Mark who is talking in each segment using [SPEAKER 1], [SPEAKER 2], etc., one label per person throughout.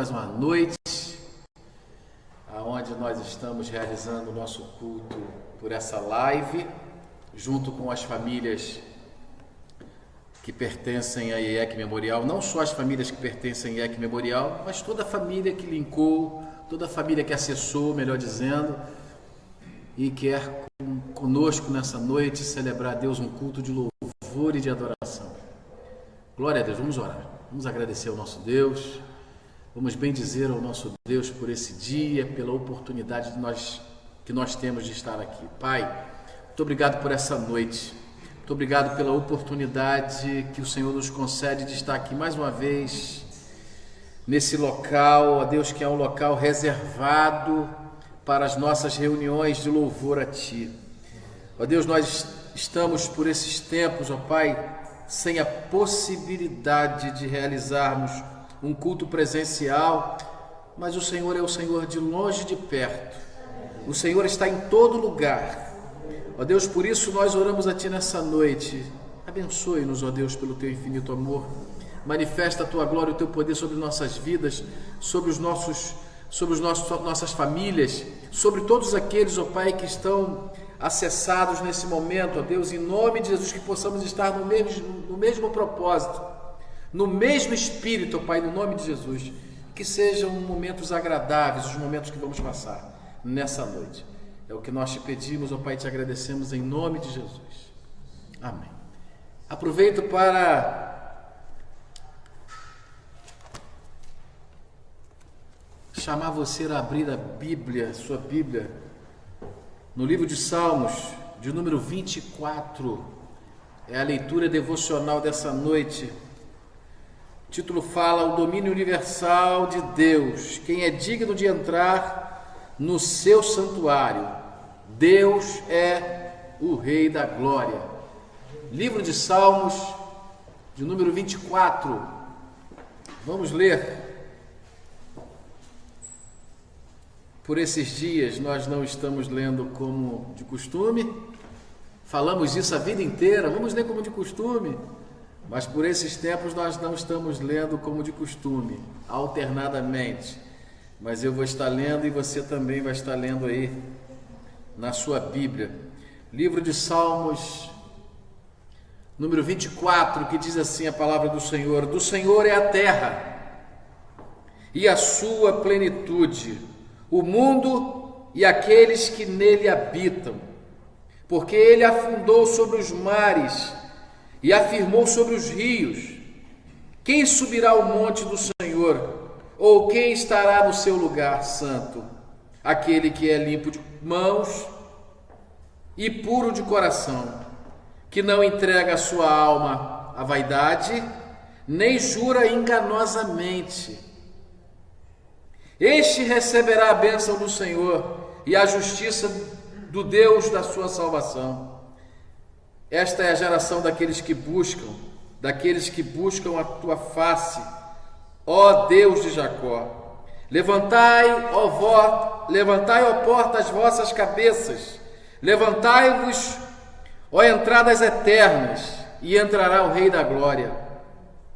[SPEAKER 1] mais uma noite, aonde nós estamos realizando o nosso culto por essa live, junto com as famílias que pertencem à IEC Memorial, não só as famílias que pertencem à IEC Memorial, mas toda a família que linkou, toda a família que acessou, melhor dizendo, e quer conosco nessa noite celebrar a Deus um culto de louvor e de adoração. Glória a Deus, vamos orar, vamos agradecer ao nosso Deus, vamos bendizer ao nosso Deus por esse dia, pela oportunidade que nós temos de estar aqui. Pai, muito obrigado por essa noite, muito obrigado pela oportunidade que o Senhor nos concede de estar aqui mais uma vez, nesse local, ó Deus, que é um local reservado para as nossas reuniões de louvor a Ti. Ó Deus, nós estamos por esses tempos, ó Pai, sem a possibilidade de realizarmos um culto presencial, mas o Senhor é o Senhor de longe e de perto. O Senhor está em todo lugar. Ó Deus, por isso nós oramos a Ti nessa noite. Abençoe-nos, ó Deus, pelo Teu infinito amor. Manifesta a Tua glória e o Teu poder sobre nossas vidas, sobre nossas famílias, sobre todos aqueles, ó Pai, que estão acessados nesse momento, ó Deus, em nome de Jesus, que possamos estar no mesmo propósito, no mesmo espírito, ó Pai, no nome de Jesus, que sejam momentos agradáveis, os momentos que vamos passar nessa noite. É o que nós te pedimos, ó Pai, te agradecemos em nome de Jesus. Amém. Aproveito para chamar você a abrir a Bíblia, sua Bíblia, no livro de Salmos, de número 24, é a leitura devocional dessa noite. O título fala: o domínio universal de Deus, quem é digno de entrar no seu santuário? Deus é o Rei da Glória. Livro de Salmos, de número 24, vamos ler. Por esses dias nós não estamos lendo como de costume, falamos isso a vida inteira, vamos ler como de costume, mas por esses tempos nós não estamos lendo como de costume, alternadamente, mas eu vou estar lendo e você também vai estar lendo aí na sua Bíblia. Livro de Salmos, número 24, que diz assim a palavra do Senhor é a terra e a sua plenitude, o mundo e aqueles que nele habitam, porque ele afundou sobre os mares e afirmou sobre os rios. Quem subirá ao monte do Senhor? Ou quem estará no seu lugar santo? Aquele que é limpo de mãos e puro de coração, que não entrega a sua alma à vaidade, nem jura enganosamente. Este receberá a bênção do Senhor e a justiça do Deus da sua salvação. Esta é a geração daqueles que buscam a tua face, ó Deus de Jacó. Levantai, ó porta, as vossas cabeças, levantai-vos, ó entradas eternas, e entrará o Rei da Glória.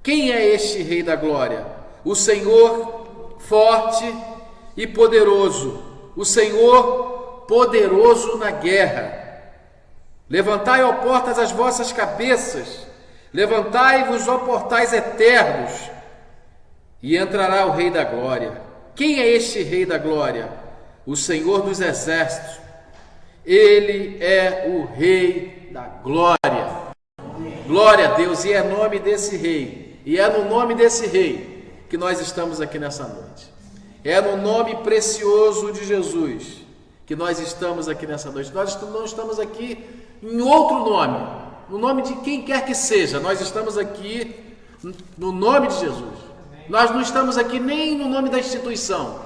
[SPEAKER 1] Quem é este Rei da Glória? O Senhor forte e poderoso, o Senhor poderoso na guerra. Levantai, ó portas, as vossas cabeças, levantai-vos, ó portais eternos, e entrará o Rei da Glória. Quem é este Rei da Glória? O Senhor dos Exércitos. Ele é o Rei da Glória. Glória a Deus, e é nome desse Rei, e é no nome desse Rei que nós estamos aqui nessa noite. É no nome precioso de Jesus que nós estamos aqui nessa noite. Nós não estamos aqui em outro nome, no nome de quem quer que seja. Nós estamos aqui no nome de Jesus. Nós não estamos aqui nem no nome da instituição.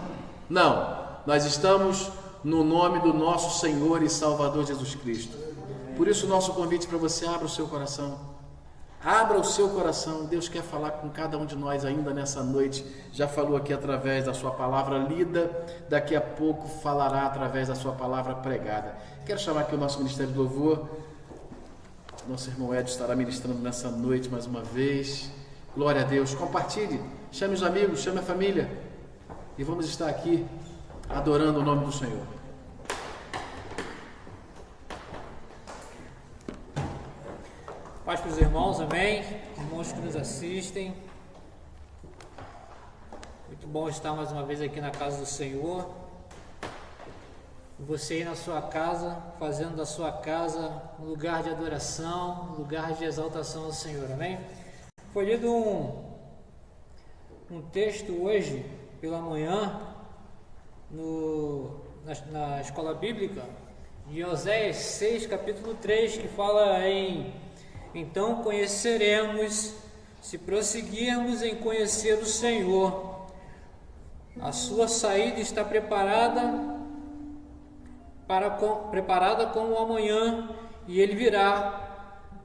[SPEAKER 1] Não, nós estamos no nome do nosso Senhor e Salvador Jesus Cristo. Por isso o nosso convite para você: abra o seu coração. Abra o seu coração. Deus quer falar com cada um de nós ainda nessa noite. Já falou aqui através da sua palavra lida, daqui a pouco falará através da sua palavra pregada. Quero chamar aqui o nosso Ministério de Louvor. Nosso irmão Ed estará ministrando nessa noite mais uma vez. Glória a Deus. Compartilhe, chame os amigos, chame a família. e vamos estar aqui adorando o nome do Senhor.
[SPEAKER 2] Paz para os irmãos, amém? Irmãos que nos assistem. Muito bom estar mais uma vez aqui na casa do Senhor. Você aí na sua casa, fazendo da sua casa um lugar de adoração, um lugar de exaltação ao Senhor, amém? Foi lido um texto hoje, pela manhã, na escola bíblica, de Oséias 6, capítulo 3, que fala então conheceremos, se prosseguirmos em conhecer o Senhor, a sua saída está preparada como o amanhã, e ele virá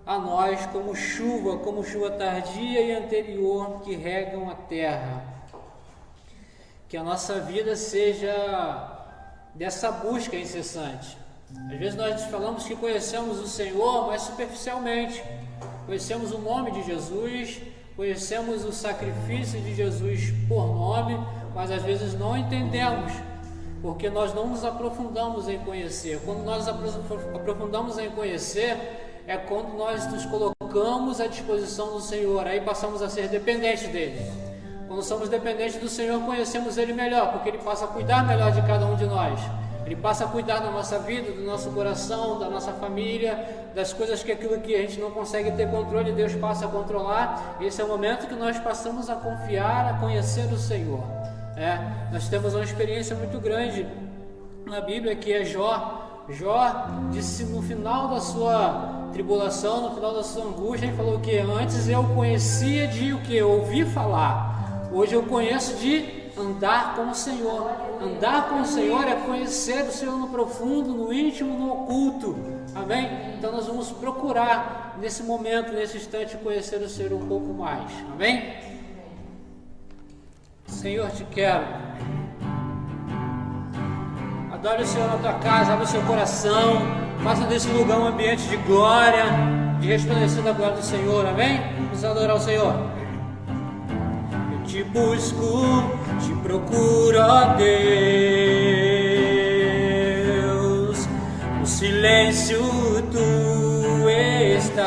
[SPEAKER 2] a nós como chuva tardia e anterior que regam a terra. Que a nossa vida seja dessa busca incessante. Às vezes nós falamos que conhecemos o Senhor, mas superficialmente. Conhecemos o nome de Jesus, conhecemos o sacrifício de Jesus por nome, mas às vezes não entendemos, porque nós não nos aprofundamos em conhecer. Quando nós aprofundamos em conhecer, é quando nós nos colocamos à disposição do Senhor, aí passamos a ser dependentes dele. Quando somos dependentes do Senhor, conhecemos ele melhor, porque ele passa a cuidar melhor de cada um de nós. Ele passa a cuidar da nossa vida, do nosso coração, da nossa família, das coisas que aquilo que a gente não consegue ter controle, Deus passa a controlar. Esse é o momento que nós passamos a confiar, a conhecer o Senhor. Nós temos uma experiência muito grande na Bíblia, que é Jó. Jó disse no final da sua tribulação, no final da sua angústia, ele falou que antes eu conhecia de o que? Ouvir falar. Hoje eu conheço de andar com o Senhor. Andar com o Senhor é conhecer o Senhor no profundo, no íntimo, no oculto. Amém? Então nós vamos procurar nesse momento, nesse instante, conhecer o Senhor um pouco mais. Amém? Senhor, te quero. Adore o Senhor na tua casa, abre o seu coração, faça desse lugar um ambiente de glória, de resplandecer da glória do Senhor. Amém? Vamos adorar o Senhor. Te busco, te procuro, ó Deus, no silêncio tu estás.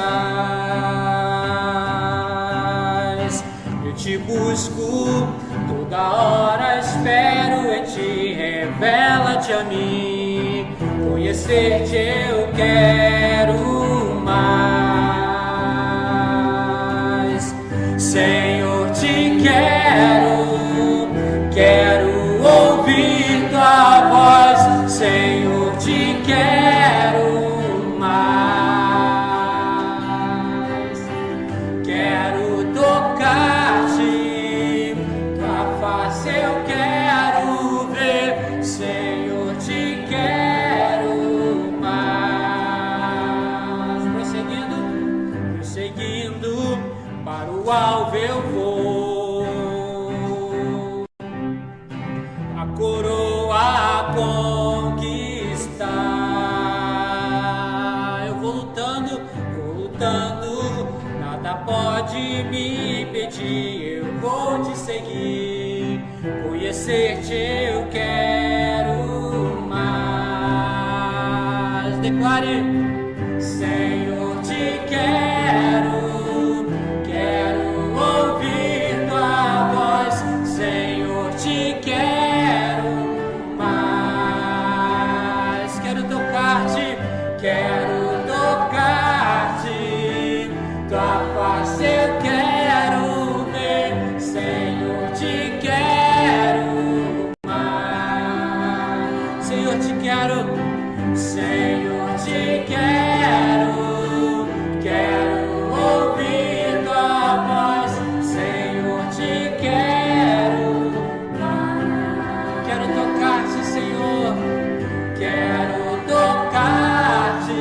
[SPEAKER 2] Eu te busco, toda hora espero em ti, revela-te a mim, conhecer-te eu quero mais. Senhor, te quero ouvir tua voz. Senhor, te quero mais. Quero tocar-te, tua face eu quero ver. Senhor, te quero mais. Prosseguindo, para o alvo eu vou, a coroa a conquistar. Eu vou lutando, nada pode me impedir. Eu vou te seguir, conhecer-te eu quero mais. Declare: Senhor, te quero ouvir tua voz. Senhor, te quero mais. Quero tocar-te, tua face eu quero ver. Senhor, te quero mais. Senhor, te quero. Senhor, te quero ouvir tua voz. Senhor, te quero mais. Quero tocar-te, Senhor, quero tocar-te,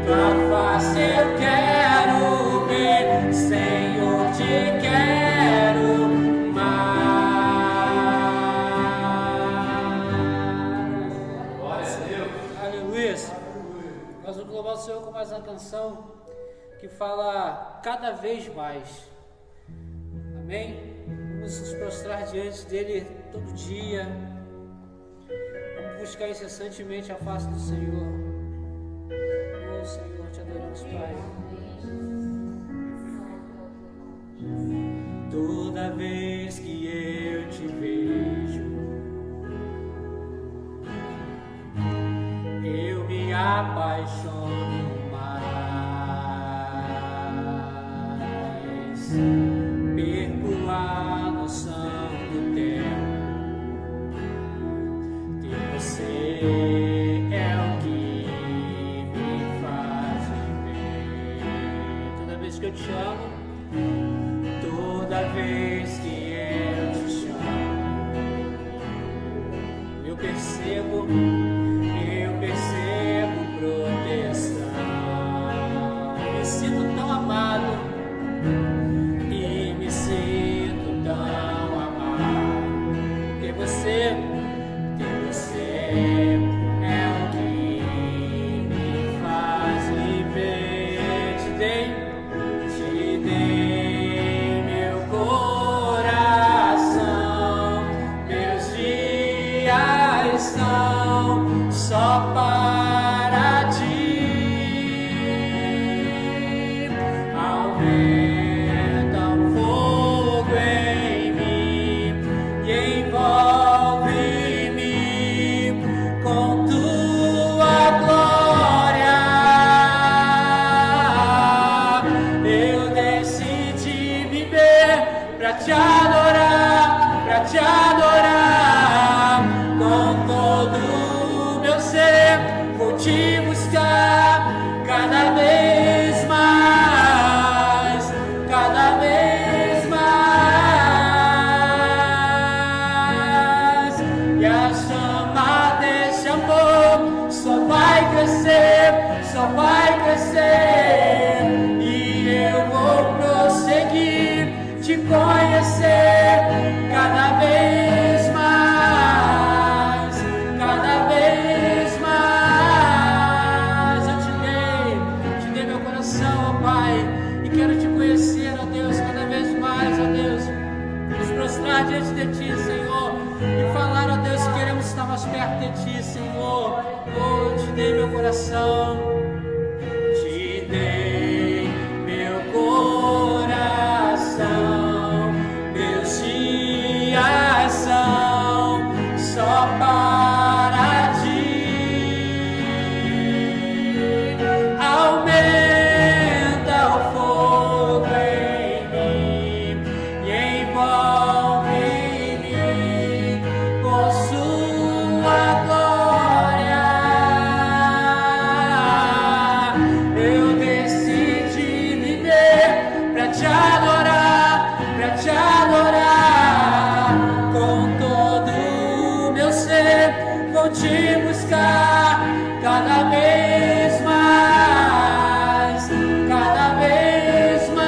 [SPEAKER 2] tua face eu quero ver. Senhor, te quero mais.
[SPEAKER 1] Glória a Deus.
[SPEAKER 2] Aleluia. Nós vamos louvar o Senhor com mais uma canção que fala cada vez mais. Amém? Vamos Vamos nos prostrar diante dele todo dia. Vamos buscar incessantemente a face do Senhor. Oh Senhor, te adoramos, Pai. Toda vez que eu te vejo, eu me apaixono mais, perco a noção do tempo. Ter você é o que me faz viver. Toda vez que eu te amo, toda vez que eu te chamo, eu percebo proteção. Me sinto tão amado e me sinto tão amado. Ter você é o que me faz viver. Te dei meu coração. Meus dias são só para ti. Aumenta o fogo em mim e envolve-me com tua glória. Eu decidi viver pra te adorar com todo o meu ser. Vou te buscar cada vez mais, cada vez mais. E a chama desse amor só vai crescer, só vai crescer. E eu vou prosseguir, te conhecer cada vez mais, cada vez mais. Eu te dei meu coração, ó Pai, e quero te conhecer, ó Deus, cada vez mais, ó Deus. Nos prostrar diante de ti, Senhor, e falar, ó Deus, que queremos estar mais perto de ti, Senhor. Oh, te dei meu coração, te dei meu coração. Meus dias são só para ti. Aumenta o fogo em mim e envolve-me com sua glória. Eu decidi viver pra te adorar com todo o meu ser. Vou te buscar cada vez mais, cada vez mais.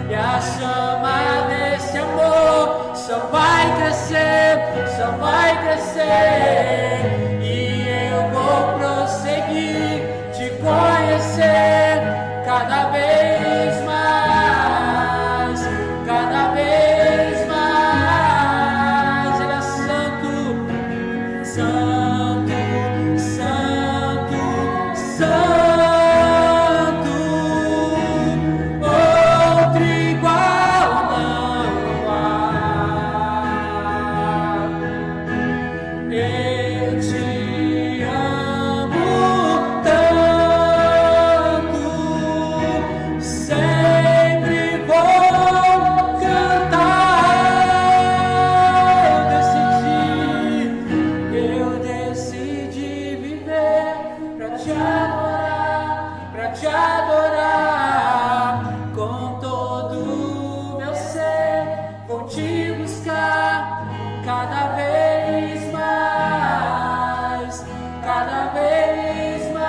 [SPEAKER 2] E a chama desse amor só vai crescer, só vai crescer. E eu vou prosseguir, te conhecer cada vez mais, cada vez mais. Ele é santo, santo, santo, santo. Outro igual não há. Eu te amo tanto, sempre vou cantar. Eu decidi viver pra te adorar com todo o meu ser. Vou te buscar cada vez mais, cada vez mais.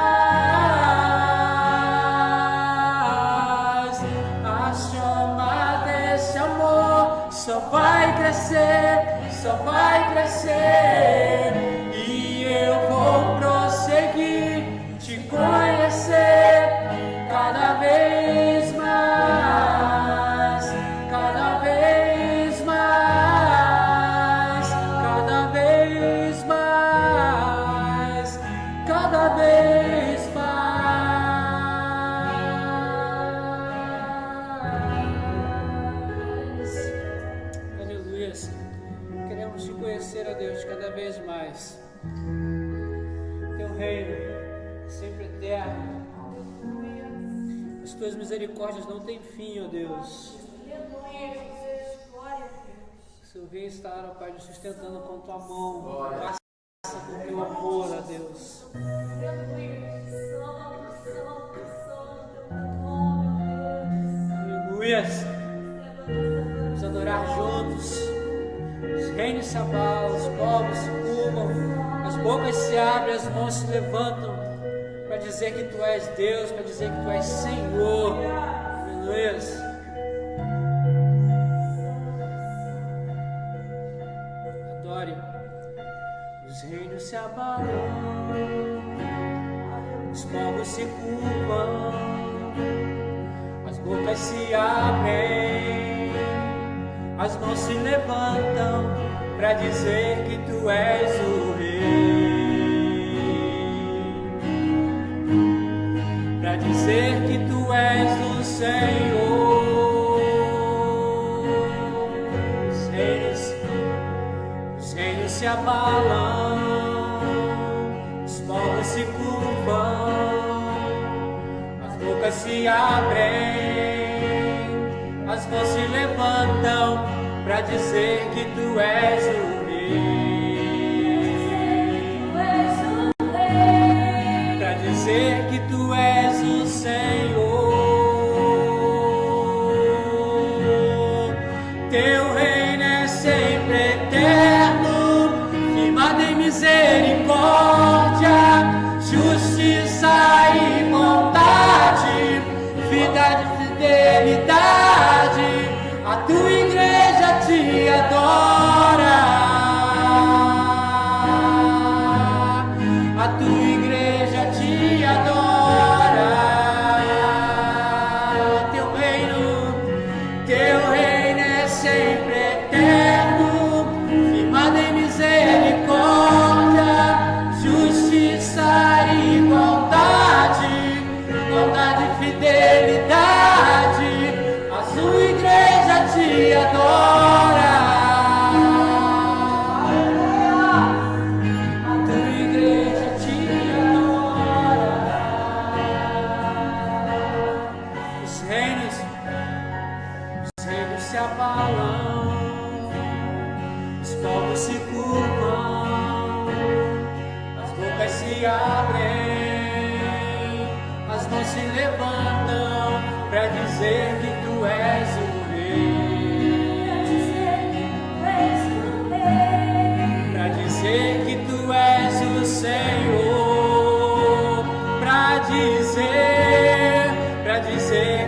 [SPEAKER 2] A chama desse amor só vai crescer, só vai crescer. E eu vou prosseguir, te conhecer cada vez mais. cada vez mais. Teu reino é sempre eterno. As tuas misericórdias não têm fim, ó Deus. O Senhor vem estar, ó Pai, nos sustentando com tua mão. Passa com teu amor, ó Deus. Aleluia. Vamos adorar juntos. Os reinos se abalam, os povos se curvam, as bocas se abrem, as mãos se levantam para dizer que tu és Deus, para dizer que tu és Senhor. Aleluia. Adore. Os reinos se abalam, os povos se curvam, as bocas se abrem, as mãos se levantam para dizer que tu és o Rei, para dizer que tu és o Senhor. Os reinos se abalam, os povos se curvam, as bocas se abrem, as mãos se levantam para dizer que tu és o Rei, para dizer que tu és o Senhor. Teu reino é sempre eterno, firmado em misericórdia, justiça e bondade, vida e fidelidade. A tua igreja te adora, a tua igreja te adora. Teu reino é sempre eterno, firmado em misericórdia, justiça e bondade, bondade e fidelidade. A tua igreja te adora, a tua igreja te adora. Os reinos se abalam, os povos se curvam, as bocas se abrem, as mãos se levantam para dizer que tu és o Rei, para dizer que tu és o Senhor, para dizer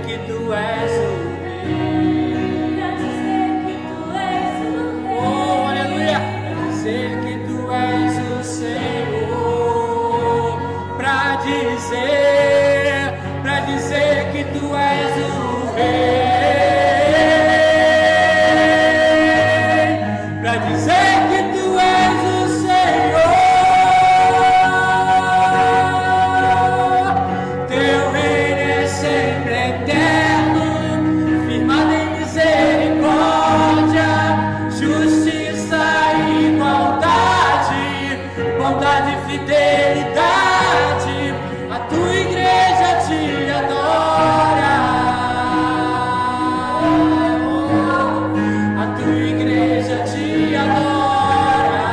[SPEAKER 2] que tu és o Rei, oh aleluia, para dizer que tu és o Senhor, para dizer que tu és o Rei, para dizer que tu és o Senhor. Teu reino é sempre eterno, firmado em misericórdia, justiça e igualdade, bondade e fidelidade. A tua igreja te adora, a tua igreja te adora.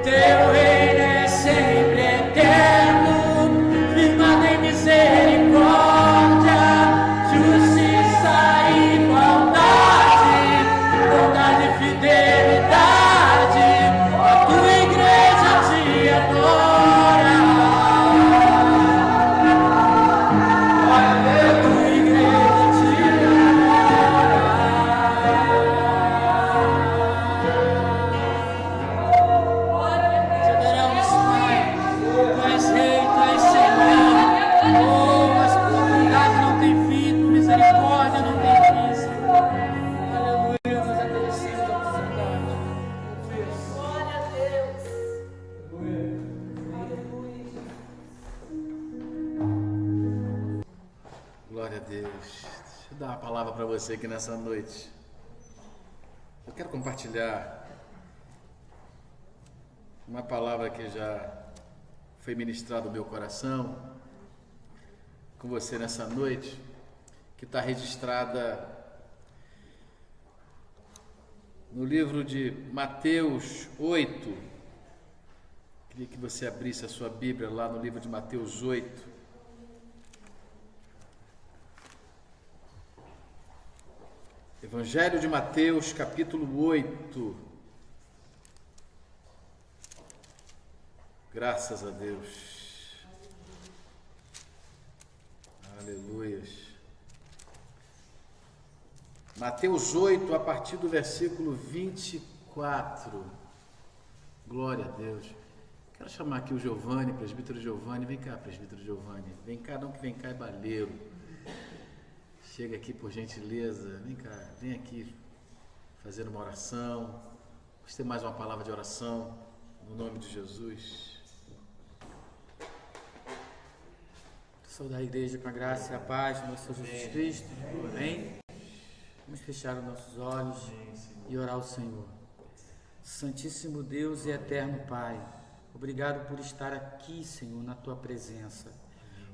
[SPEAKER 2] Teu reino é sempre eterno, firmado em misericórdia, justiça e igualdade, bondade e fidelidade. A tua igreja te adora, a tua igreja te adora. Te adoramos, Pai. Tu és Rei, tu és Senhor. Oh, mas tua bondade não tem fim, tua misericórdia não tem fim, Senhor. Aleluia, nós agradecemos a tua bondade.
[SPEAKER 3] Glória a Deus.
[SPEAKER 1] Glória a Deus. Deixa eu dar uma palavra para você aqui nessa noite. Eu quero compartilhar uma palavra que já foi ministrada no meu coração com você nessa noite, que está registrada no livro de Mateus 8. Queria que você abrisse a sua Bíblia lá no livro de Mateus 8. Evangelho de Mateus, capítulo 8. Graças a Deus. Aleluias. Mateus 8, a partir do versículo 24. Glória a Deus. Quero chamar aqui o Giovanni, presbítero Giovanni. Vem cá, presbítero Giovanni. Vem cá, não que vem cá é baleiro. Chega aqui por gentileza, vem cá, vem aqui fazer uma oração. Vamos ter mais uma palavra de oração, no nome de Jesus.
[SPEAKER 4] Saudar a igreja com a graça e a paz do nosso Senhor Jesus Cristo. Amém? Vamos fechar os nossos olhos e orar ao Senhor. Santíssimo Deus e eterno Pai, obrigado por estar aqui, Senhor, na Tua presença.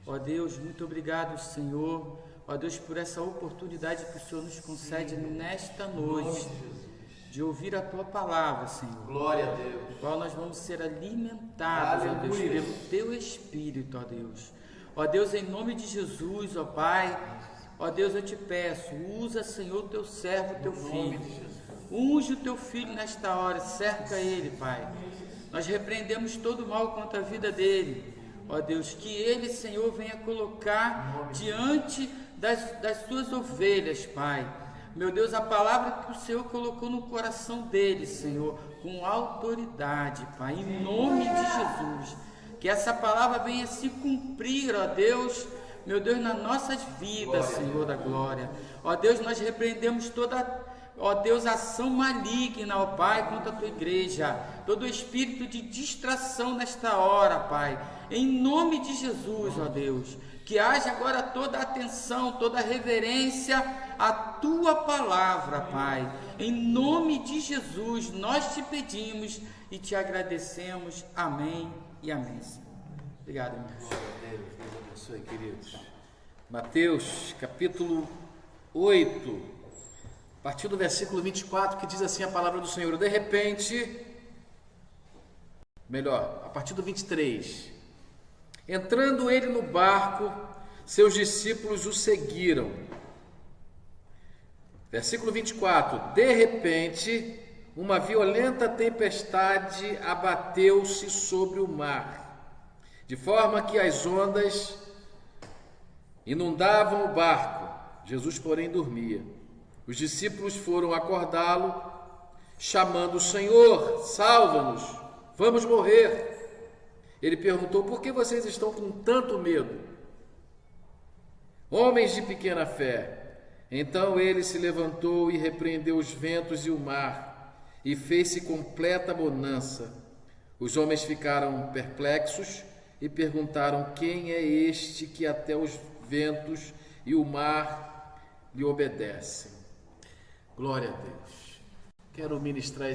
[SPEAKER 4] Ó Deus, muito obrigado, Senhor. Ó Deus, por essa oportunidade que o Senhor nos concede nesta noite, de ouvir a Tua palavra, Senhor.
[SPEAKER 1] Glória a Deus.
[SPEAKER 4] Qual nós vamos ser alimentados, ó Deus, pelo Teu Espírito, ó Deus. Ó Deus, em nome de Jesus, ó Pai, ó Deus, eu te peço, usa, Senhor, o Teu servo, o Teu filho. Unge o Teu filho nesta hora, cerca ele, Pai. Nós repreendemos todo o mal contra a vida dele. Ó Deus, que ele, Senhor, venha colocar diante das suas ovelhas, Pai. Meu Deus, a palavra que o Senhor colocou no coração dele, Senhor, com autoridade, Pai, em nome de Jesus. Que essa palavra venha se cumprir, ó Deus, meu Deus, nas nossas vidas, Senhor da glória. Ó Deus, nós repreendemos toda, ó Deus, ação maligna, ó Pai, contra a Tua igreja. Todo espírito de distração nesta hora, Pai. Em nome de Jesus, ó Deus. Que haja agora toda a atenção, toda a reverência à Tua palavra, Pai. Em nome de Jesus, nós te pedimos e te agradecemos. Amém e amém, Senhor. Obrigado, irmãos.
[SPEAKER 1] Deus abençoe, queridos. Mateus, capítulo 8, a partir do versículo 24, que diz assim a palavra do Senhor. De repente, melhor, a partir do 23. Entrando ele no barco, seus discípulos o seguiram. Versículo 24. De repente, uma violenta tempestade abateu-se sobre o mar, de forma que as ondas inundavam o barco. Jesus, porém, dormia. Os discípulos foram acordá-lo, chamando o Senhor: salva-nos, vamos morrer. Ele perguntou: por que vocês estão com tanto medo, homens de pequena fé? Então ele se levantou e repreendeu os ventos e o mar, e fez-se completa bonança. Os homens ficaram perplexos e perguntaram: quem é este que até os ventos e o mar lhe obedecem? Glória a Deus. Quero ministrar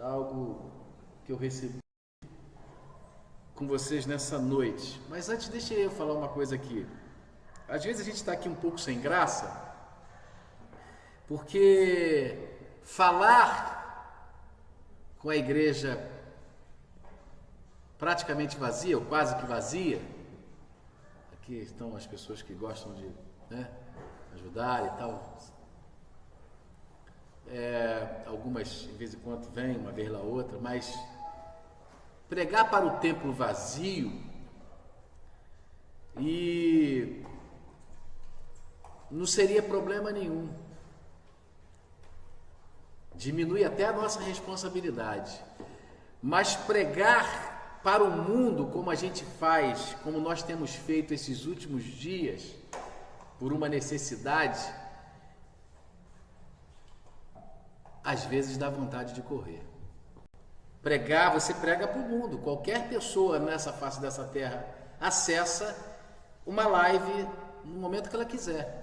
[SPEAKER 1] algo que eu recebi com vocês nessa noite. Mas antes, deixa eu falar uma coisa aqui. Às vezes a gente está aqui um pouco sem graça, porque falar com a igreja praticamente vazia, ou quase que vazia, aqui estão as pessoas que gostam de ajudar e tal, algumas de vez em quando vêm, uma vez lá outra, mas pregar para o templo vazio e não seria problema nenhum. Diminui até a nossa responsabilidade. Mas pregar para o mundo, como a gente faz, como nós temos feito esses últimos dias, por uma necessidade, às vezes dá vontade de correr. Pregar, você prega para o mundo. Qualquer pessoa nessa face dessa terra acessa uma live no momento que ela quiser.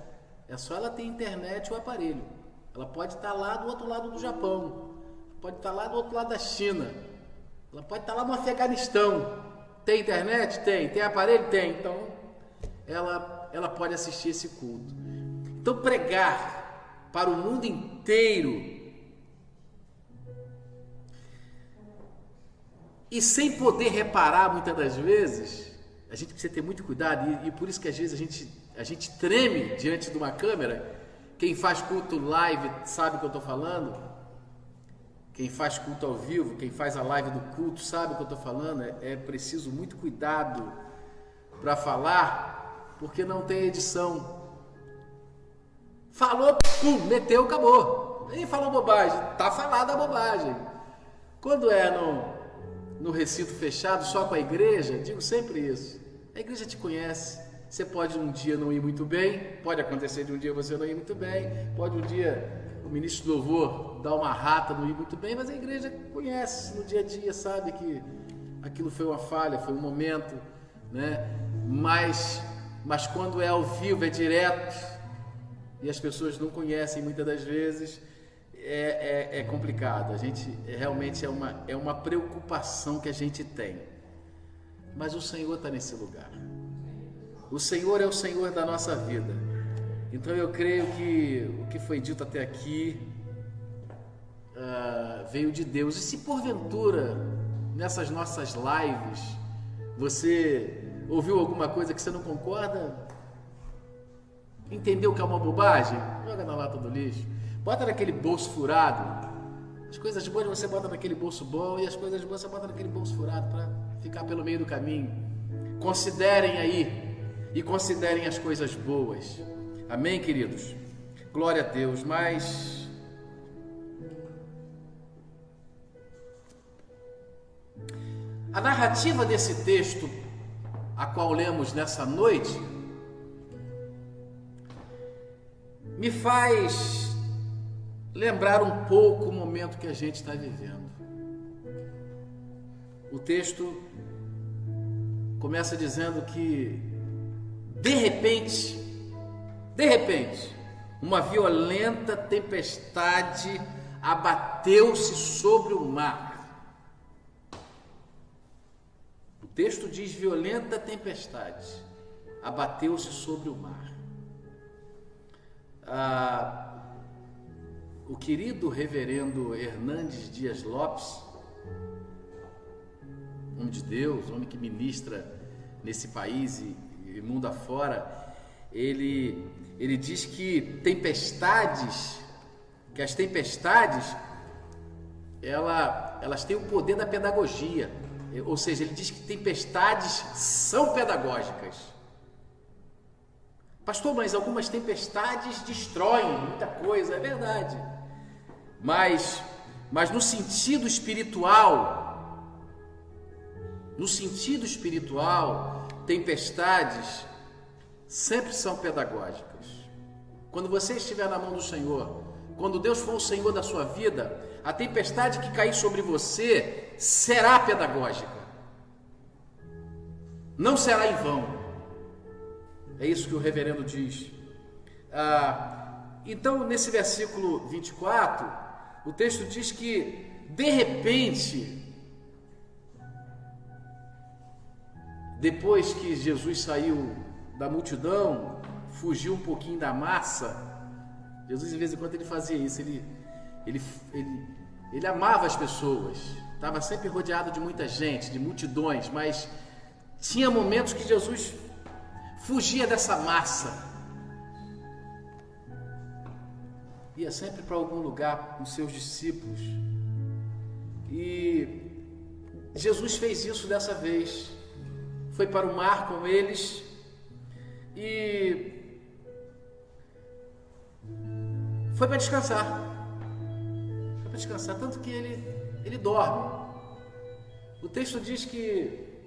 [SPEAKER 1] É só ela ter internet ou aparelho. Ela pode estar lá do outro lado do Japão, pode estar lá do outro lado da China, ela pode estar lá no Afeganistão. Tem internet? Tem. Tem aparelho? Tem. Então, ela pode assistir esse culto. Então, pregar para o mundo inteiro e sem poder reparar muitas das vezes, a gente precisa ter muito cuidado e por isso que às vezes a gente treme diante de uma câmera. Quem faz culto live sabe o que eu estou falando. Quem faz culto ao vivo, quem faz a live do culto sabe o que eu estou falando. É preciso muito cuidado para falar, porque não tem edição. Falou, pum, meteu, acabou. Nem falou bobagem, tá falada a bobagem. Quando é no recinto fechado, só com a igreja, digo sempre isso. A igreja te conhece. Você pode um dia não ir muito bem, pode acontecer de um dia você não ir muito bem, pode um dia o ministro do louvor dar uma rata, não ir muito bem, mas a igreja conhece no dia a dia, sabe que aquilo foi uma falha, foi um momento, né? Mas quando é ao vivo, é direto, e as pessoas não conhecem muitas das vezes, é complicado. A gente realmente é uma preocupação que a gente tem, mas o Senhor está nesse lugar. O Senhor é o Senhor da nossa vida. Então eu creio que o que foi dito até aqui veio de Deus. E se porventura nessas nossas lives você ouviu alguma coisa que você não concorda, entendeu que é uma bobagem, joga na lata do lixo, bota naquele bolso furado. As coisas boas você bota naquele bolso bom e as coisas boas você bota naquele bolso furado para ficar pelo meio do caminho. Considerem aí e considerem as coisas boas. Amém, queridos? Glória a Deus. Mas a narrativa desse texto, a qual lemos nessa noite, me faz lembrar um pouco o momento que a gente está vivendo. O texto começa dizendo que de repente, uma violenta tempestade abateu-se sobre o mar. O texto diz violenta tempestade abateu-se sobre o mar. O querido reverendo Hernandes Dias Lopes, homem de Deus, homem que ministra nesse país e mundo afora, ele diz que as tempestades, elas têm o poder da pedagogia, ou seja, ele diz que tempestades são pedagógicas. Pastor, mas algumas tempestades destroem muita coisa, é verdade, mas no sentido espiritual, tempestades sempre são pedagógicas. Quando você estiver na mão do Senhor, quando Deus for o Senhor da sua vida, a tempestade que cair sobre você será pedagógica. Não será em vão. É isso que o reverendo diz. Então, nesse versículo 24, o texto diz que, de repente, depois que Jesus saiu da multidão, fugiu um pouquinho da massa, Jesus, de vez em quando, ele fazia isso, ele amava as pessoas, estava sempre rodeado de muita gente, de multidões, mas tinha momentos que Jesus fugia dessa massa, ia sempre para algum lugar com seus discípulos, e Jesus fez isso dessa vez. Foi para o mar com eles e foi para descansar. Tanto que ele dorme. O texto diz que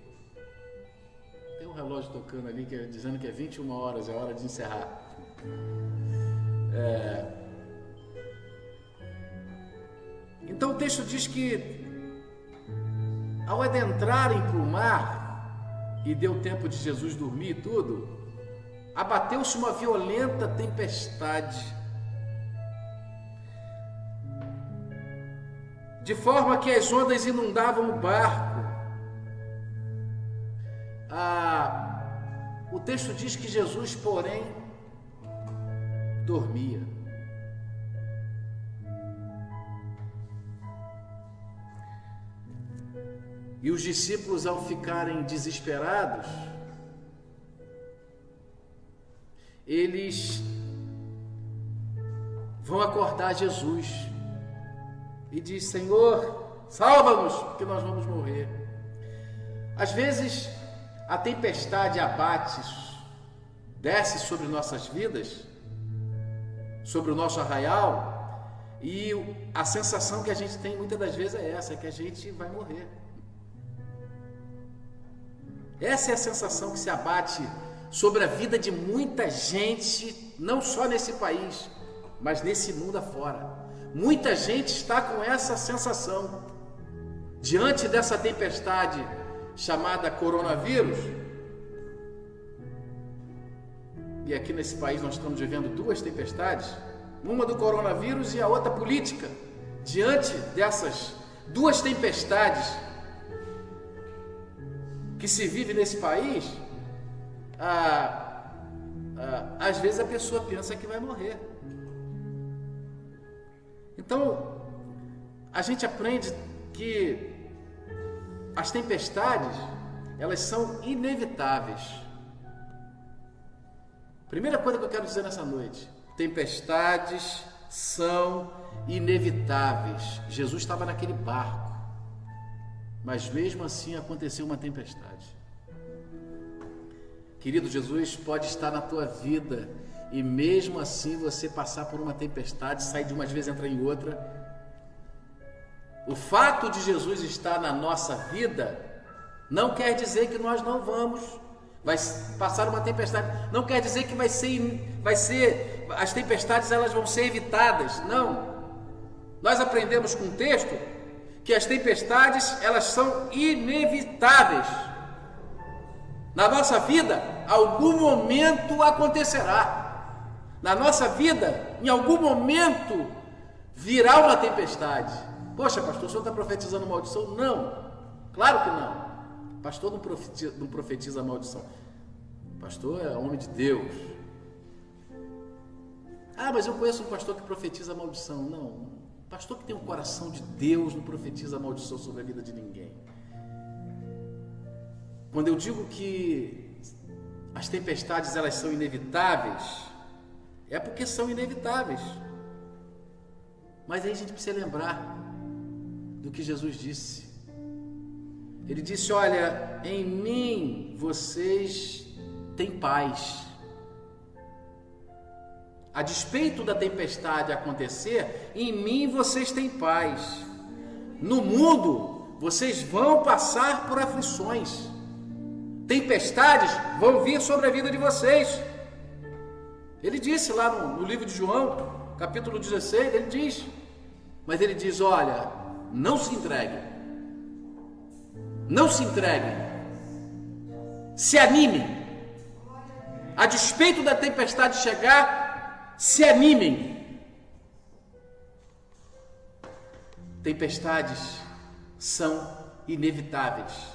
[SPEAKER 1] tem um relógio tocando ali dizendo que é 21 horas, é hora de encerrar. Então o texto diz que ao adentrarem para o mar, e deu tempo de Jesus dormir e tudo, abateu-se uma violenta tempestade. de forma que as ondas inundavam o barco. O texto diz que Jesus, porém, dormia. E os discípulos, ao ficarem desesperados, eles vão acordar Jesus e diz: Senhor, salva-nos, porque nós vamos morrer. Às vezes a tempestade abate, desce sobre nossas vidas, sobre o nosso arraial, e a sensação que a gente tem muitas das vezes é essa, que a gente vai morrer. Essa é a sensação que se abate sobre a vida de muita gente, não só nesse país, mas nesse mundo afora. Muita gente está com essa sensação. Diante dessa tempestade chamada coronavírus, e aqui nesse país nós estamos vivendo duas tempestades, uma do coronavírus e a outra política. Diante dessas duas tempestades que se vive nesse país, às vezes a pessoa pensa que vai morrer. Então, a gente aprende que as tempestades, elas são inevitáveis. Primeira coisa que eu quero dizer nessa noite: tempestades são inevitáveis. Jesus estava naquele barco, mas mesmo assim aconteceu uma tempestade. Querido, Jesus pode estar na tua vida e mesmo assim você passar por uma tempestade, sair de umas vezes, entrar em outra. O fato de Jesus estar na nossa vida não quer dizer que nós não vamos passar uma tempestade. Não quer dizer que as tempestades elas vão ser evitadas. Não. Nós aprendemos com o texto que as tempestades elas são inevitáveis. Na nossa vida, algum momento acontecerá. Na nossa vida, em algum momento, virá uma tempestade. Poxa, pastor, o senhor está profetizando maldição? Não, claro que não. Pastor não profetiza maldição. Pastor é homem de Deus. Mas eu conheço um pastor que profetiza maldição. Não, pastor que tem um coração de Deus não profetiza maldição sobre a vida de ninguém. Quando eu digo que as tempestades elas são inevitáveis, é porque são inevitáveis. Mas aí a gente precisa lembrar do que Jesus disse. Ele disse: olha, em mim vocês têm paz. A despeito da tempestade acontecer, em mim vocês têm paz. No mundo vocês vão passar por aflições. Tempestades vão vir sobre a vida de vocês. Ele disse lá no livro de João, capítulo 16, ele diz, mas ele diz: olha, não se entreguem, não se entreguem, se animem, a despeito da tempestade chegar, se animem. Tempestades são inevitáveis.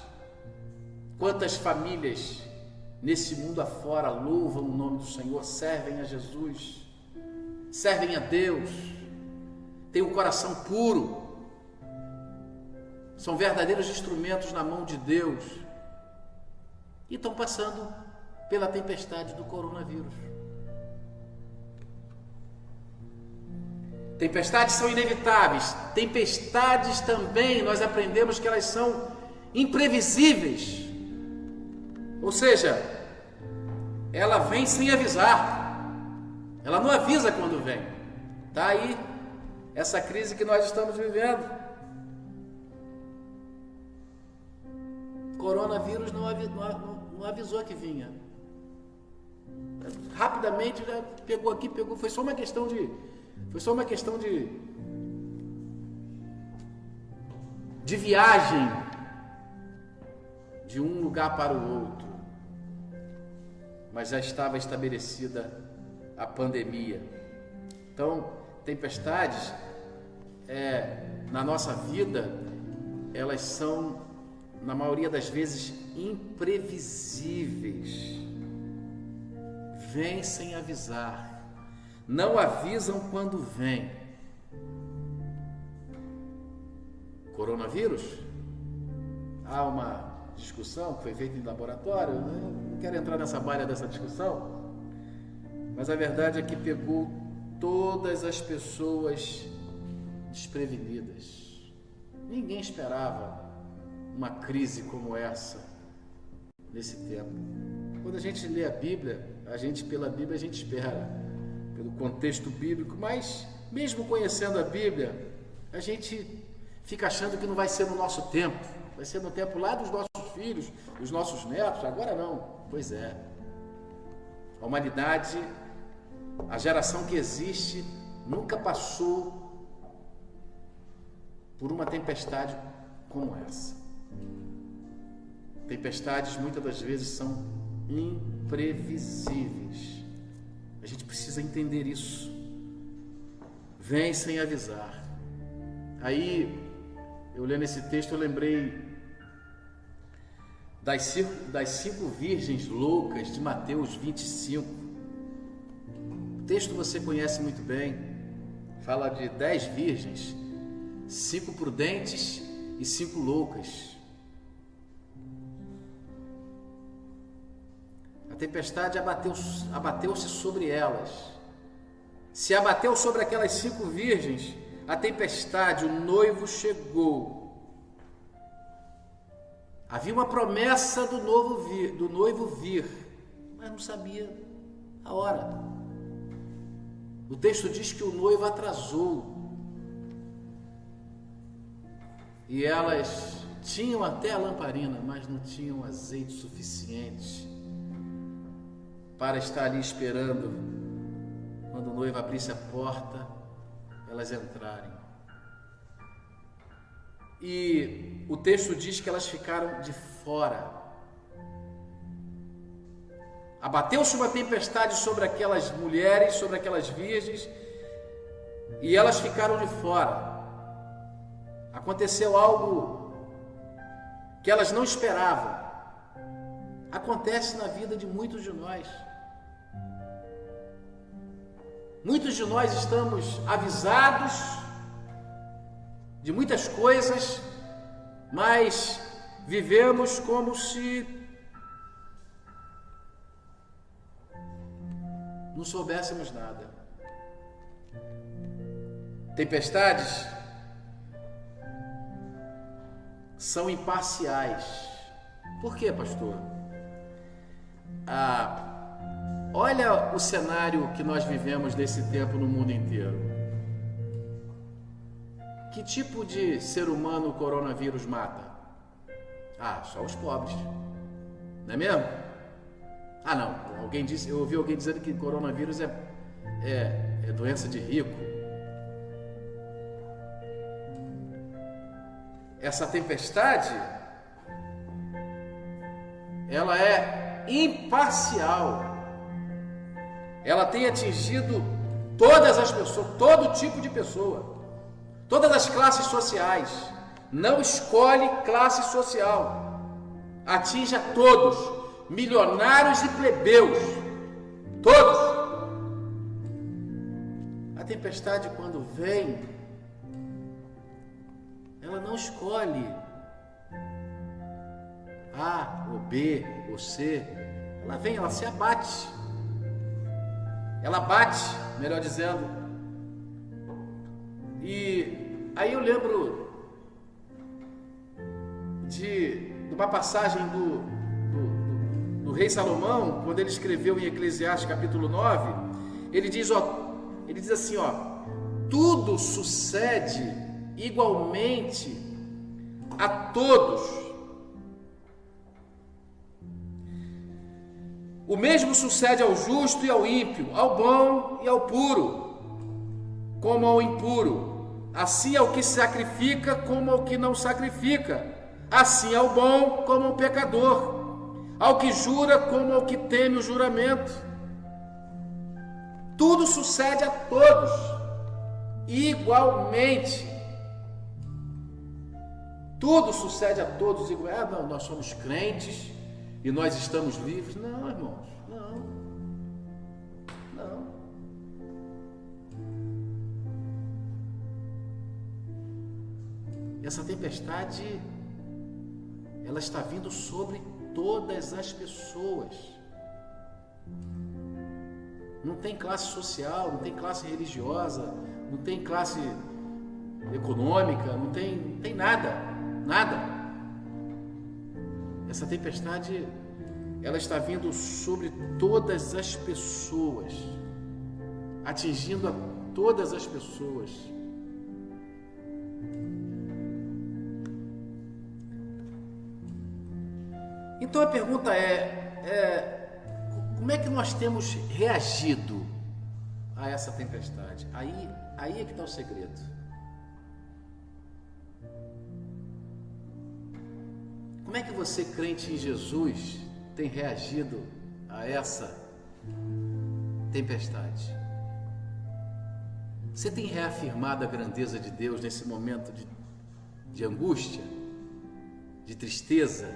[SPEAKER 1] Quantas famílias nesse mundo afora louvam o nome do Senhor, servem a Jesus, servem a Deus, têm um coração puro, são verdadeiros instrumentos na mão de Deus e estão passando pela tempestade do coronavírus. Tempestades são inevitáveis. Tempestades também, nós aprendemos que elas são imprevisíveis. Ou seja, ela vem sem avisar. Ela não avisa quando vem. Está aí essa crise que nós estamos vivendo. Coronavírus não avisou que vinha. Rapidamente já pegou aqui, foi só uma questão de viagem de um lugar para o outro. Mas já estava estabelecida a pandemia. Então, tempestades na nossa vida, elas são, na maioria das vezes, imprevisíveis. Vêm sem avisar, não avisam quando vem. Coronavírus? Há uma discussão que foi feita em laboratório, não quero entrar nessa malha dessa discussão, mas a verdade é que pegou todas as pessoas desprevenidas. Ninguém esperava uma crise como essa nesse tempo. Quando a gente lê a Bíblia, pela Bíblia a gente espera, pelo contexto bíblico, mas mesmo conhecendo a Bíblia, a gente fica achando que não vai ser no nosso tempo, vai ser no tempo lá dos nossos filhos, dos nossos netos. Agora não. Pois é. A humanidade, a geração que existe, nunca passou por uma tempestade como essa. Tempestades muitas das vezes são imprevisíveis. A gente precisa entender isso. Vem sem avisar. Aí, eu lendo esse texto, eu lembrei das cinco virgens loucas de Mateus 25. O texto você conhece muito bem. Fala de 10 virgens, 5 prudentes e 5 loucas. A tempestade abateu-se sobre elas. Se abateu sobre aquelas 5 virgens, a tempestade, o noivo chegou. Havia uma promessa do noivo vir, mas não sabia a hora. O texto diz que o noivo atrasou. E elas tinham até a lamparina, mas não tinham azeite suficiente para estar ali esperando quando o noivo abrisse a porta, elas entrarem. E o texto diz que elas ficaram de fora. Abateu-se uma tempestade sobre aquelas mulheres, sobre aquelas virgens, e elas ficaram de fora. Aconteceu algo que elas não esperavam. Acontece na vida de muitos de nós. Muitos de nós estamos avisados de muitas coisas, mas vivemos como se não soubéssemos nada. Tempestades são imparciais. Por quê, pastor? Olha o cenário que nós vivemos nesse tempo no mundo inteiro. Que tipo de ser humano o coronavírus mata? Só os pobres. Não é mesmo? Não. Eu ouvi alguém dizendo que coronavírus é doença de rico. Essa tempestade, ela é imparcial. Ela tem atingido todas as pessoas, todo tipo de pessoa, todas as classes sociais. Não escolhe classe social. Atinge a todos, milionários e plebeus, todos. A tempestade, quando vem, ela não escolhe A ou B ou C. Ela vem, ela se abate. Ela bate, melhor dizendo. E aí eu lembro de uma passagem do rei Salomão, quando ele escreveu em Eclesiastes capítulo 9, ele diz assim, tudo sucede igualmente a todos. O mesmo sucede ao justo e ao ímpio, ao bom e ao puro, como ao impuro. Assim ao que sacrifica, como ao que não sacrifica. Assim ao bom, como ao pecador. Ao que jura, como ao que teme o juramento. Tudo sucede a todos, igualmente. tudo sucede a todos igual. Ah, não, nós somos crentes e nós estamos livres. Não, irmãos, não. Não. Essa tempestade, ela está vindo sobre todas as pessoas. Não tem classe social, não tem classe religiosa, não tem classe econômica, não tem nada, nada. Essa tempestade, ela está vindo sobre todas as pessoas, atingindo a todas as pessoas. Então a pergunta como é que nós temos reagido a essa tempestade? Aí é que está o segredo. Como é que você, crente em Jesus, tem reagido a essa tempestade? Você tem reafirmado a grandeza de Deus nesse momento de angústia, de tristeza,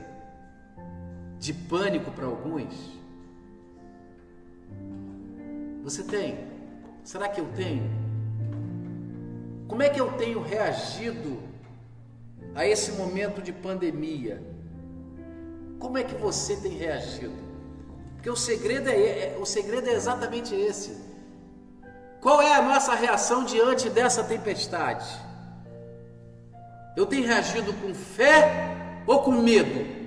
[SPEAKER 1] de pânico para alguns? Você tem? Será que eu tenho? Como é que eu tenho reagido a esse momento de pandemia? Como é que você tem reagido? Porque o segredo é exatamente esse. Qual é a nossa reação diante dessa tempestade? Eu tenho reagido com fé ou com medo?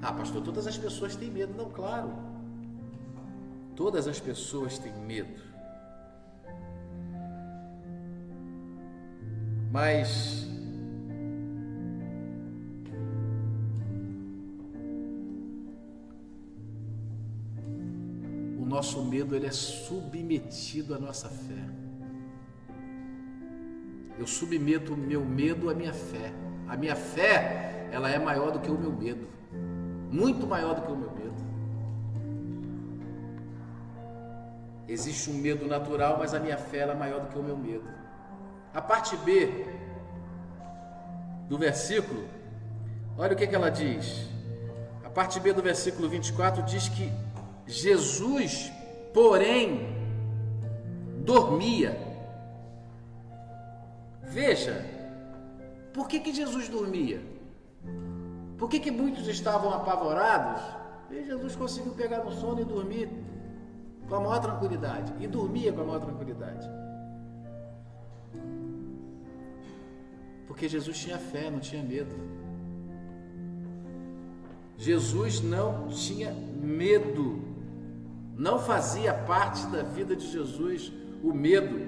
[SPEAKER 1] Ah, pastor, todas as pessoas têm medo. Não, claro. Todas as pessoas têm medo. Mas o nosso medo, ele é submetido à nossa fé. Eu submeto o meu medo à minha fé. A minha fé, ela é maior do que o meu medo. Muito maior do que o meu medo. Existe um medo natural, mas a minha fé, ela é maior do que o meu medo. A parte B do versículo, olha o que ela diz. A parte B do versículo 24 diz que Jesus, porém, dormia. Veja, por que Jesus dormia? Por que muitos estavam apavorados? E Jesus conseguiu pegar no sono e dormir com a maior tranquilidade. E dormia com a maior tranquilidade. Porque Jesus tinha fé, não tinha medo. Jesus não tinha medo. Não fazia parte da vida de Jesus o medo.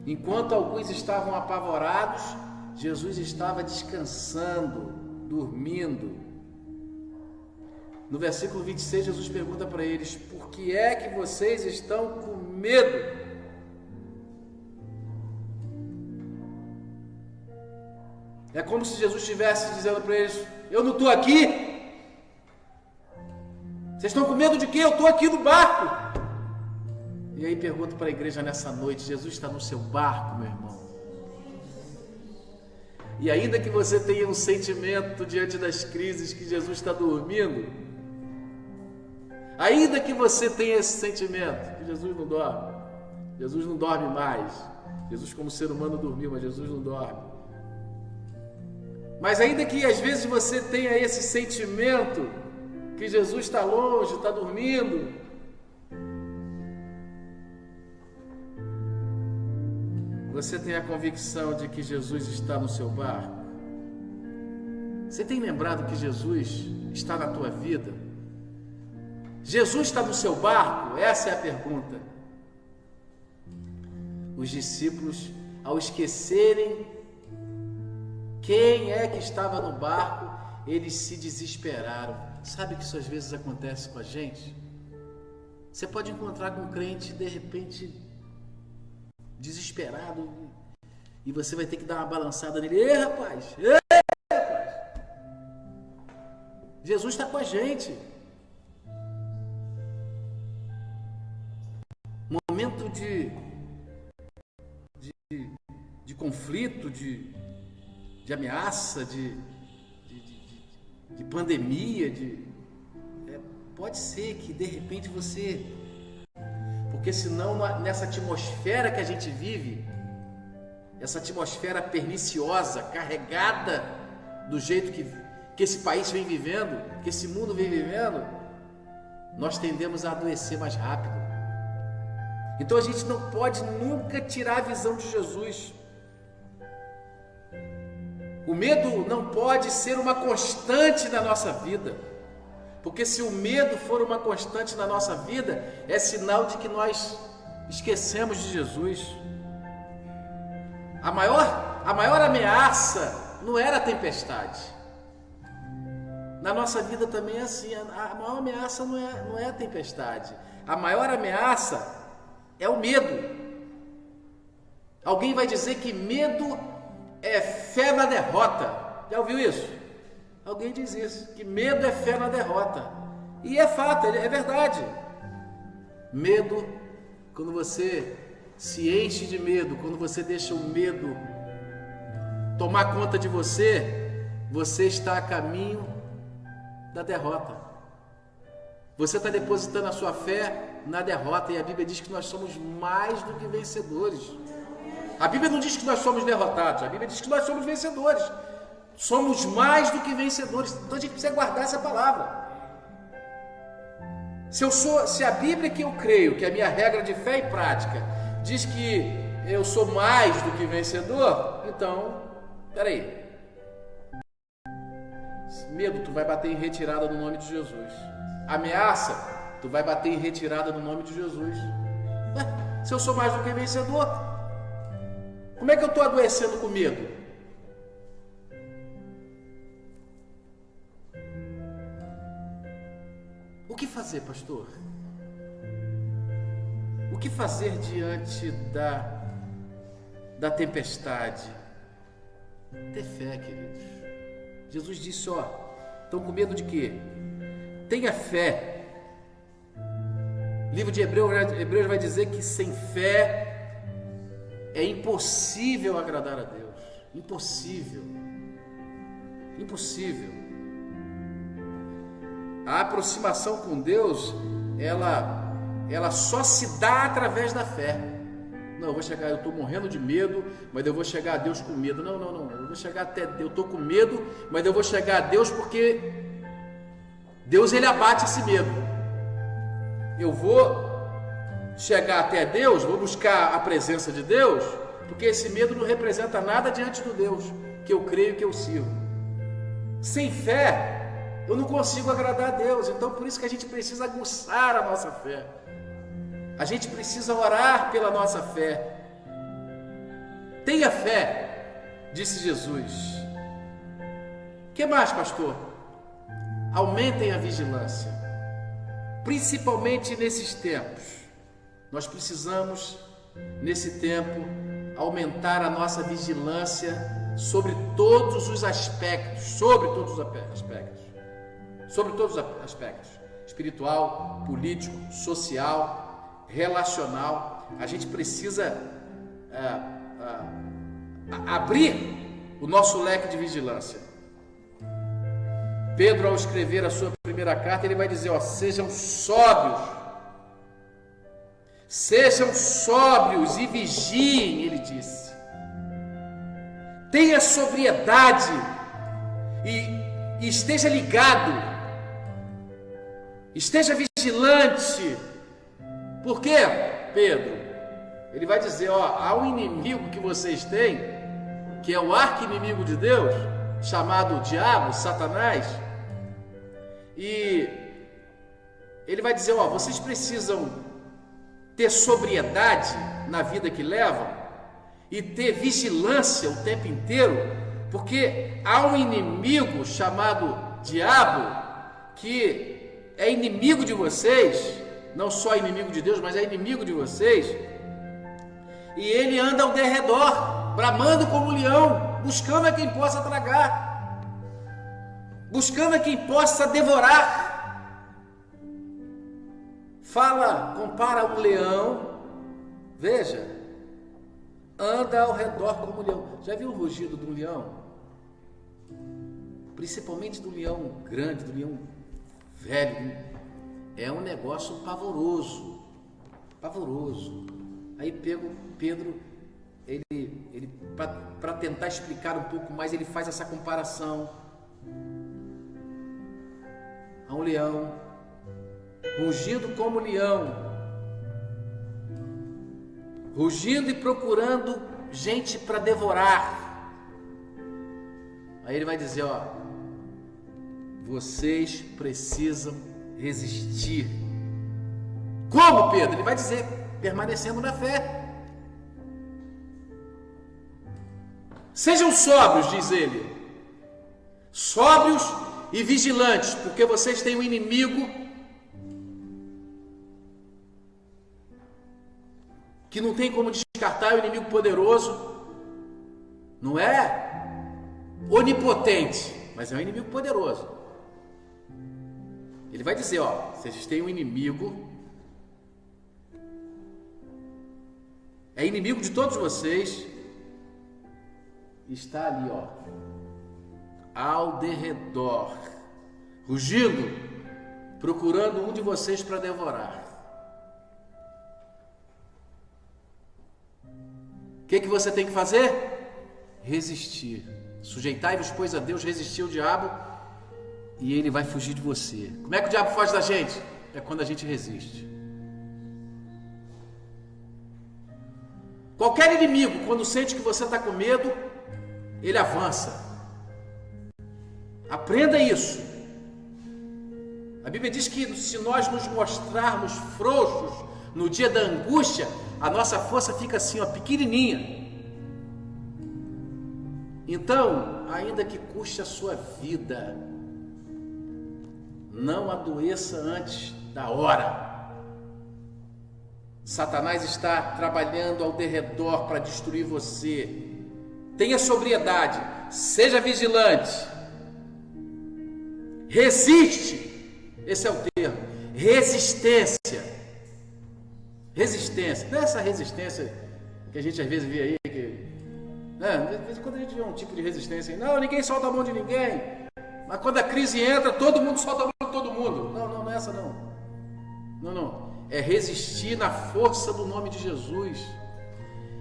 [SPEAKER 1] Enquanto alguns estavam apavorados, Jesus estava descansando, dormindo. No versículo 26, Jesus pergunta para eles: por que é que vocês estão com medo? É como se Jesus estivesse dizendo para eles: eu não estou aqui. Vocês estão com medo de quê? Eu estou aqui no barco. E aí pergunto para a igreja nessa noite: Jesus está no seu barco, meu irmão? E ainda que você tenha um sentimento diante das crises que Jesus está dormindo, ainda que você tenha esse sentimento que Jesus não dorme, Jesus não dorme mais, Jesus como ser humano dormiu, mas Jesus não dorme. Mas ainda que às vezes você tenha esse sentimento que Jesus está longe, está dormindo, você tem a convicção de que Jesus está no seu barco? Você tem lembrado que Jesus está na tua vida? Jesus está no seu barco? Essa é a pergunta. Os discípulos, ao esquecerem quem é que estava no barco, eles se desesperaram. Sabe que isso às vezes acontece com a gente? Você pode encontrar com um crente de repente desesperado, e você vai ter que dar uma balançada nele. Ei, rapaz! Ei, rapaz! Jesus está com a gente. Momento de conflito, de ameaça, de pandemia, pode ser que de repente você, porque senão nessa atmosfera que a gente vive, essa atmosfera perniciosa, carregada do jeito que esse país vem vivendo, que esse mundo vem vivendo, nós tendemos a adoecer mais rápido. Então a gente não pode nunca tirar a visão de Jesus. O medo não pode ser uma constante na nossa vida, porque se o medo for uma constante na nossa vida, é sinal de que nós esquecemos de Jesus. A maior ameaça não era a tempestade. Na nossa vida também é assim, a maior ameaça não é a tempestade. A maior ameaça é o medo. Alguém vai dizer que medo é fé na derrota. Já ouviu isso? Alguém diz isso, que medo é fé na derrota. E é fato, é verdade. Medo, quando você se enche de medo, quando você deixa o medo tomar conta de você, você está a caminho da derrota. Você está depositando a sua fé na derrota, e a Bíblia diz que nós somos mais do que vencedores. A Bíblia não diz que nós somos derrotados, a Bíblia diz que nós somos vencedores. Somos mais do que vencedores. Então a gente precisa guardar essa palavra. Se a Bíblia que eu creio, que é a minha regra de fé e prática, diz que eu sou mais do que vencedor, então, peraí. Medo, tu vai bater em retirada no nome de Jesus. Ameaça, tu vai bater em retirada no nome de Jesus. Se eu sou mais do que vencedor, como é que eu estou adoecendo com medo? O que fazer, pastor? O que fazer diante da tempestade? Ter fé, queridos. Jesus disse, estão com medo de quê? Tenha fé. O livro de Hebreus vai dizer que sem fé é impossível agradar a Deus. Impossível. Impossível. A aproximação com Deus, ela só se dá através da fé. Não, eu estou morrendo de medo, mas eu vou chegar a Deus com medo. Não, eu vou chegar até Deus. Eu estou com medo, mas eu vou chegar a Deus porque Deus, Ele abate esse medo. Eu vou chegar até Deus, vou buscar a presença de Deus, porque esse medo não representa nada diante do Deus que eu creio, que eu sirvo. Sem fé, eu não consigo agradar a Deus. Então por isso que a gente precisa aguçar a nossa fé. A gente precisa orar pela nossa fé. Tenha fé, disse Jesus. O que mais, pastor? Aumentem a vigilância. Principalmente nesses tempos. Nós precisamos, nesse tempo, aumentar a nossa vigilância sobre todos os aspectos. Sobre todos os aspectos. Espiritual, político, social, relacional. A gente precisa abrir o nosso leque de vigilância. Pedro, ao escrever a sua primeira carta, ele vai dizer, sejam sóbrios e vigiem, ele disse. Tenha sobriedade e esteja ligado, esteja vigilante. Por quê, Pedro? Ele vai dizer, há um inimigo que vocês têm, que é o arqui-inimigo de Deus, chamado diabo, Satanás, e ele vai dizer, vocês precisam ter sobriedade na vida que levam e ter vigilância o tempo inteiro, porque há um inimigo chamado diabo, que é inimigo de vocês, não só inimigo de Deus, mas é inimigo de vocês, e ele anda ao derredor, bramando como um leão, buscando a quem possa tragar, buscando a quem possa devorar. Compara um leão, veja, anda ao redor como um leão. Já viu o rugido de um leão? Principalmente do leão grande, do leão velho. É um negócio pavoroso. Pavoroso. Aí Pedro, ele para tentar explicar um pouco mais, ele faz essa comparação a um leão, rugindo como leão, rugindo e procurando gente para devorar. Aí ele vai dizer, ó, vocês precisam resistir. Como, Pedro? Ele vai dizer, permanecendo na fé. Sejam sóbrios, diz ele, sóbrios e vigilantes, porque vocês têm um inimigo que não tem como descartar, é um inimigo poderoso, não é onipotente, mas é um inimigo poderoso. Ele vai dizer, ó, vocês têm um inimigo, é inimigo de todos vocês, está ali, ó, ao derredor, rugindo, procurando um de vocês para devorar. O que você tem que fazer? Resistir. Sujeitai-vos, pois, a Deus, resistir ao diabo e ele vai fugir de você. Como é que o diabo foge da gente? É quando a gente resiste. Qualquer inimigo, quando sente que você está com medo, ele avança. Aprenda isso. A Bíblia diz que se nós nos mostrarmos frouxos no dia da angústia, a nossa força fica assim, ó, pequenininha. Então, ainda que custe a sua vida, não adoeça antes da hora. Satanás está trabalhando ao derredor para destruir você. Tenha sobriedade, seja vigilante, resiste, esse é o termo, resistência, não é essa resistência que a gente às vezes vê aí, de vez em quando a gente vê um tipo de resistência, não, ninguém solta a mão de ninguém, mas quando a crise entra, todo mundo solta a mão de todo mundo, não é essa não, é resistir na força do nome de Jesus,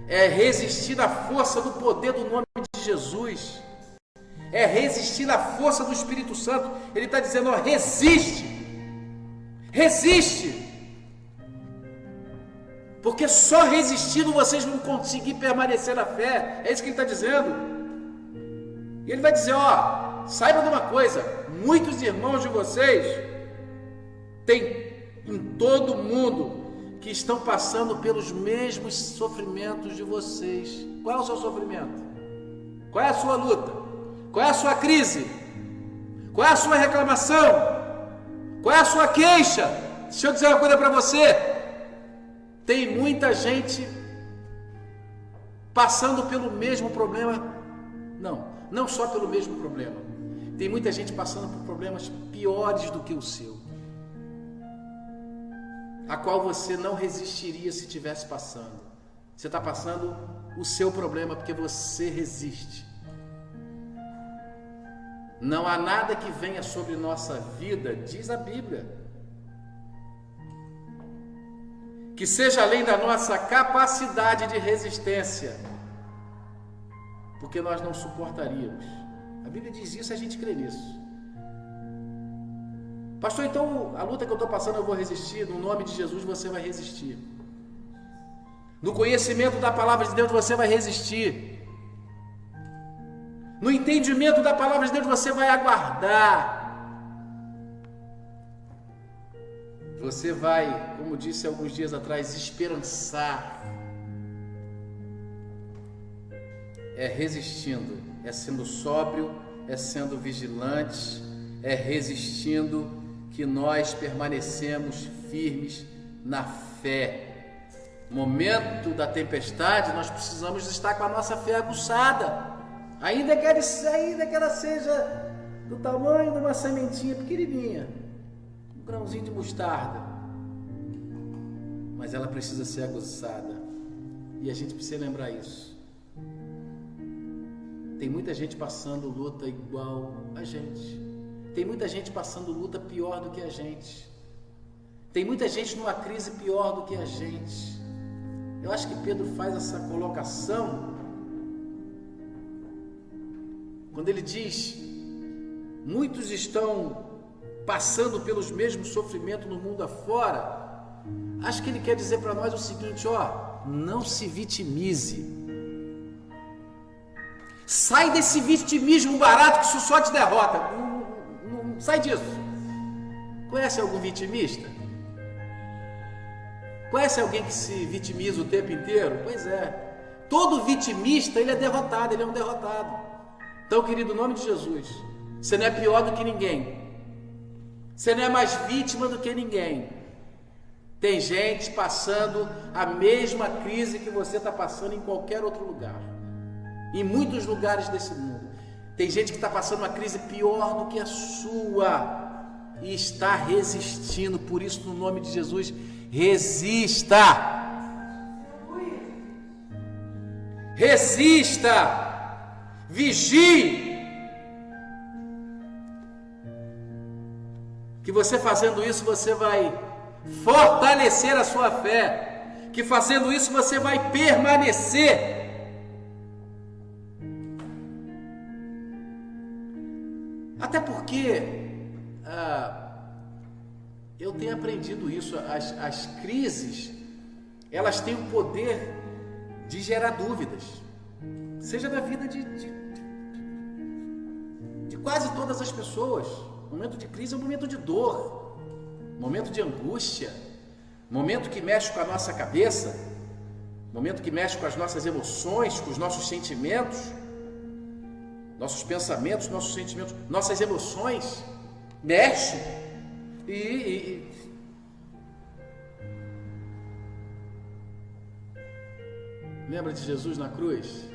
[SPEAKER 1] é resistir na força do poder do nome de Jesus, é resistir na força do Espírito Santo. Ele está dizendo, ó, resiste, porque só resistindo vocês vão conseguir permanecer na fé. É isso que ele está dizendo. E ele vai dizer, ó, saiba de uma coisa, muitos irmãos de vocês tem em todo o mundo que estão passando pelos mesmos sofrimentos de vocês. Qual é o seu sofrimento? Qual é a sua luta? Qual é a sua crise? Qual é a sua reclamação? Qual é a sua queixa? Deixa eu dizer uma coisa para você. Tem muita gente passando pelo mesmo problema. Não só pelo mesmo problema. Tem muita gente passando por problemas piores do que o seu, a qual você não resistiria se estivesse passando. Você está passando o seu problema porque você resiste. Não há nada que venha sobre nossa vida, diz a Bíblia, que seja além da nossa capacidade de resistência, porque nós não suportaríamos. A Bíblia diz isso e a gente crê nisso. Pastor, então a luta que eu estou passando eu vou resistir? No nome de Jesus você vai resistir. No conhecimento da palavra de Deus você vai resistir. No entendimento da palavra de Deus você vai aguardar. Você vai, como disse alguns dias atrás, esperançar. É resistindo, é sendo sóbrio, é sendo vigilante, é resistindo que nós permanecemos firmes na fé. No momento da tempestade, nós precisamos estar com a nossa fé aguçada, ainda que ela seja do tamanho de uma sementinha pequenininha, um grãozinho de mostarda, mas ela precisa ser aguçada. E a gente precisa lembrar isso. Tem muita gente passando luta igual a gente. Tem muita gente passando luta pior do que a gente. Tem muita gente numa crise pior do que a gente. Eu acho que Pedro faz essa colocação quando ele diz: muitos estão passando pelos mesmos sofrimentos no mundo afora. Acho que ele quer dizer para nós o seguinte: não se vitimize. Sai desse vitimismo barato que isso só te derrota. Não, sai disso. Conhece algum vitimista? Conhece alguém que se vitimiza o tempo inteiro? Pois é. Todo vitimista, ele é derrotado, ele é um derrotado. Então, querido, em nome de Jesus, você não é pior do que ninguém. Você não é mais vítima do que ninguém. Tem gente passando a mesma crise que você está passando em qualquer outro lugar. Em muitos lugares desse mundo. Tem gente que está passando uma crise pior do que a sua e está resistindo. Por isso, no nome de Jesus, resista. Resista. Vigie. Que você fazendo isso, você vai fortalecer a sua fé. Que fazendo isso, você vai permanecer. Até porque eu tenho aprendido isso, as crises, elas têm o poder de gerar dúvidas, seja da vida de quase todas as pessoas. Momento de crise é um momento de dor, momento de angústia, momento que mexe com a nossa cabeça, momento que mexe com as nossas emoções, com os nossos sentimentos. Nossos pensamentos, nossos sentimentos, nossas emoções mexem e lembra de Jesus na cruz?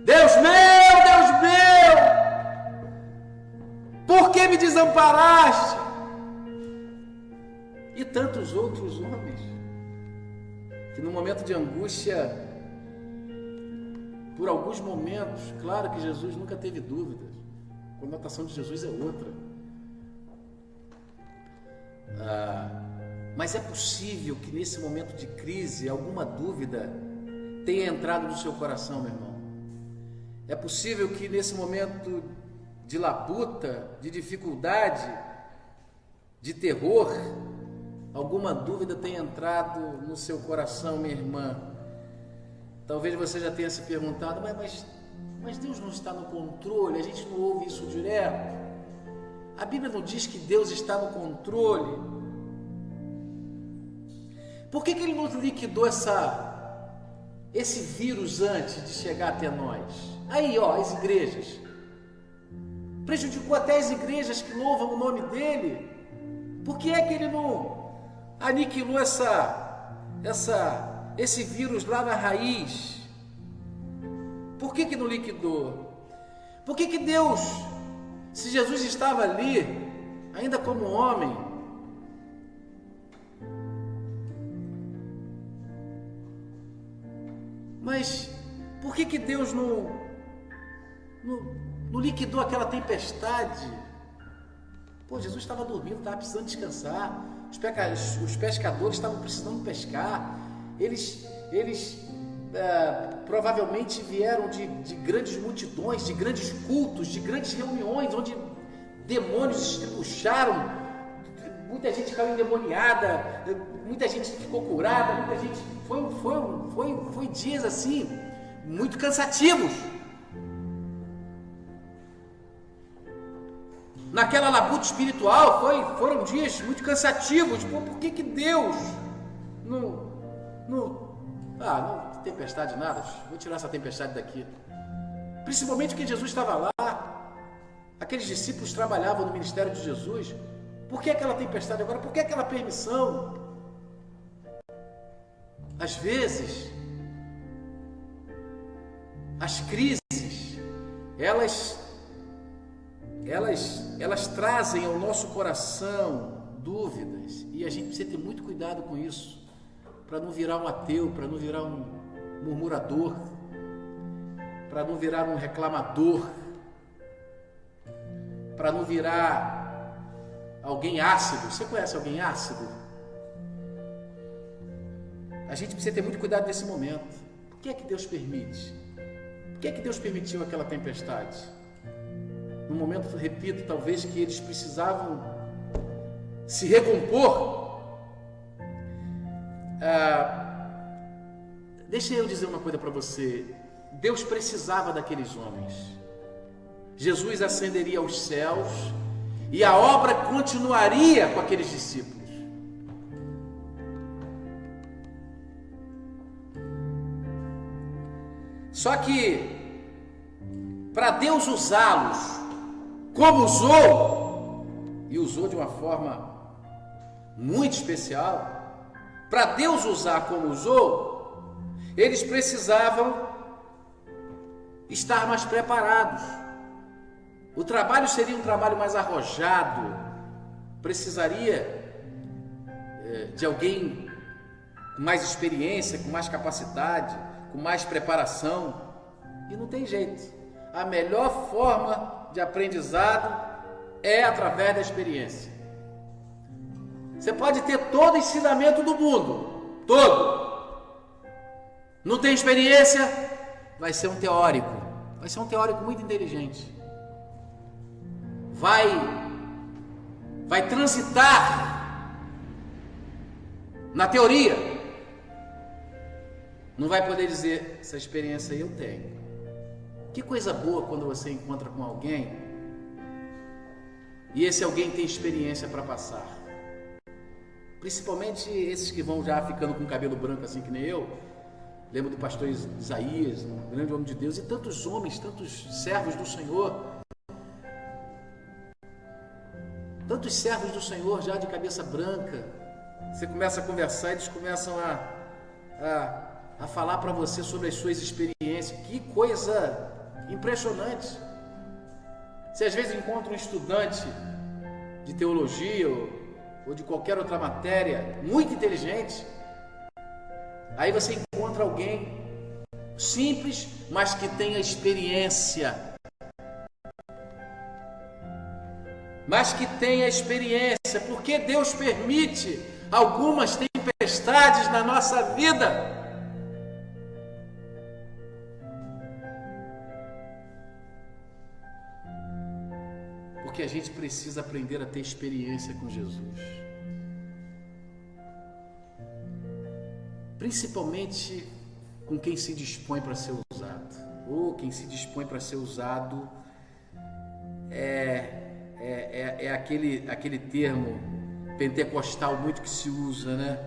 [SPEAKER 1] Deus meu, por que me desamparaste? E tantos outros homens que no momento de angústia, por alguns momentos, claro que Jesus nunca teve dúvidas. A conotação de Jesus é outra. Mas é possível que nesse momento de crise alguma dúvida tenha entrado no seu coração, meu irmão. É possível que nesse momento de labuta, de dificuldade, de terror, alguma dúvida tenha entrado no seu coração, minha irmã. Talvez você já tenha se perguntado, mas Deus não está no controle, a gente não ouve isso direto. A Bíblia não diz que Deus está no controle. Por que Ele não liquidou esse vírus antes de chegar até nós? Aí, as igrejas. Prejudicou até as igrejas que louvam o nome dEle. Por que é que Ele não aniquilou esse vírus lá na raiz? Por que não liquidou? Por que Deus, se Jesus estava ali, ainda como homem, mas por que Deus não liquidou aquela tempestade? Jesus estava dormindo, estava precisando descansar. Os pescadores estavam precisando pescar. Eles provavelmente vieram de grandes multidões, de grandes cultos, de grandes reuniões, onde demônios estribucharam, muita gente caiu endemoniada, muita gente ficou curada, muita gente foi dias assim muito cansativos. Naquela labuta espiritual foram dias muito cansativos. Por que Deus não tem tempestade nada, vou tirar essa tempestade daqui. Principalmente porque Jesus estava lá, aqueles discípulos trabalhavam no ministério de Jesus. Por que aquela tempestade agora? Por que aquela permissão? Às vezes, as crises, elas trazem ao nosso coração dúvidas, e a gente precisa ter muito cuidado com isso, para não virar um ateu, para não virar um murmurador, para não virar um reclamador, para não virar alguém ácido. Você conhece alguém ácido? A gente precisa ter muito cuidado nesse momento. Por que é que Deus permite? Por que é que Deus permitiu aquela tempestade? No momento, repito, talvez que eles precisavam se recompor. Deixa eu dizer uma coisa para você. Deus precisava daqueles homens. Jesus ascenderia aos céus e a obra continuaria com aqueles discípulos. Só que, para Deus usá-los como usou, e usou de uma forma muito especial, para Deus usar como usou, eles precisavam estar mais preparados. O trabalho seria um trabalho mais arrojado, precisaria de alguém com mais experiência, com mais capacidade, com mais preparação, e não tem jeito. A melhor forma de aprendizado é através da experiência. Você pode ter todo o ensinamento do mundo, todo. Não tem experiência, vai ser um teórico. Vai ser um teórico muito inteligente. Vai transitar na teoria. Não vai poder dizer, essa experiência aí eu tenho. Que coisa boa quando você encontra com alguém e esse alguém tem experiência para passar. Principalmente esses que vão já ficando com cabelo branco assim que nem eu. Lembro do pastor Isaías, um grande homem de Deus, e tantos homens, tantos servos do Senhor. Tantos servos do Senhor já de cabeça branca. Você começa a conversar e eles começam a falar para você sobre as suas experiências. Que coisa impressionante. Você às vezes encontra um estudante de teologia ou de qualquer outra matéria muito inteligente, aí você encontra alguém simples, mas que tenha experiência. Mas que tenha experiência, porque Deus permite algumas tempestades na nossa vida. Porque a gente precisa aprender a ter experiência com Jesus. Principalmente com quem se dispõe para ser usado. Ou quem se dispõe para ser usado é aquele termo pentecostal muito que se usa, né?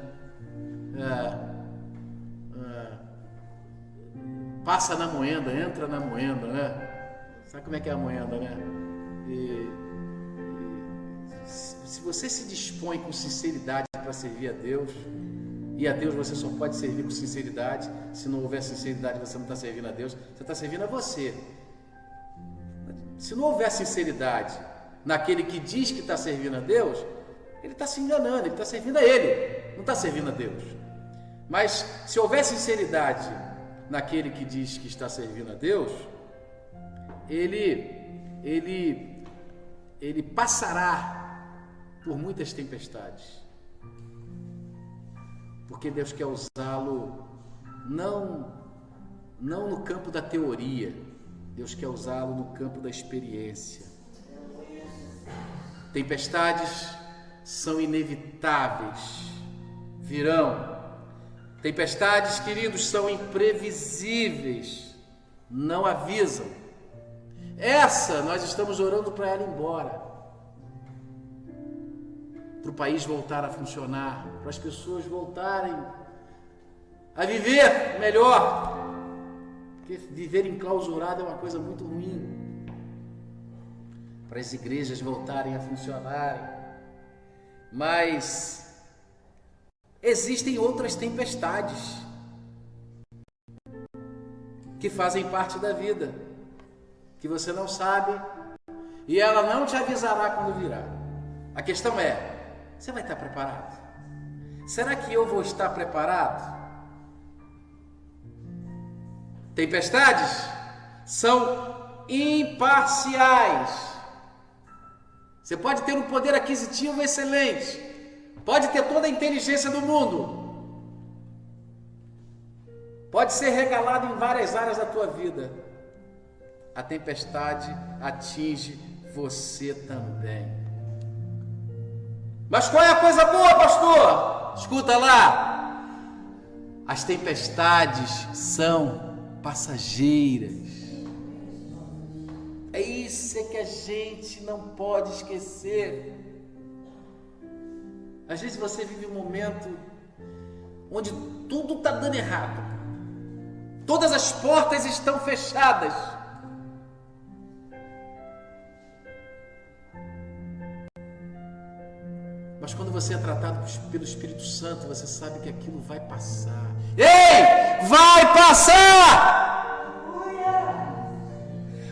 [SPEAKER 1] Passa na moenda, entra na moenda, né? Sabe como é que é a moenda, né? Se você se dispõe com sinceridade para servir a Deus, e a Deus você só pode servir com sinceridade. Se não houver sinceridade, você não está servindo a Deus, você está servindo a você. Se não houver sinceridade naquele que diz que está servindo a Deus, ele está se enganando, ele está servindo a ele, não está servindo a Deus. Mas se houver sinceridade naquele que diz que está servindo a Deus, ele passará por muitas tempestades. Porque Deus quer usá-lo não no campo da teoria, Deus quer usá-lo no campo da experiência. Tempestades são inevitáveis, virão. Tempestades, queridos, são imprevisíveis, não avisam. Essa nós estamos orando para ela ir embora. Para o país voltar a funcionar, para as pessoas voltarem a viver melhor, porque viver enclausurado é uma coisa muito ruim. Para as igrejas voltarem a funcionarem, mas existem outras tempestades que fazem parte da vida, que você não sabe e ela não te avisará quando virá. A questão é: você vai estar preparado? Será que eu vou estar preparado? Tempestades são imparciais. Você pode ter um poder aquisitivo excelente, pode ter toda a inteligência do mundo, pode ser regalado em várias áreas da tua vida. A tempestade atinge você também. Mas qual é a coisa boa, pastor? Escuta lá. As tempestades são passageiras. É isso que a gente não pode esquecer. Às vezes você vive um momento onde tudo está dando errado. Todas as portas estão fechadas. Mas quando você é tratado pelo Espírito Santo, você sabe que aquilo vai passar. Ei! Vai passar!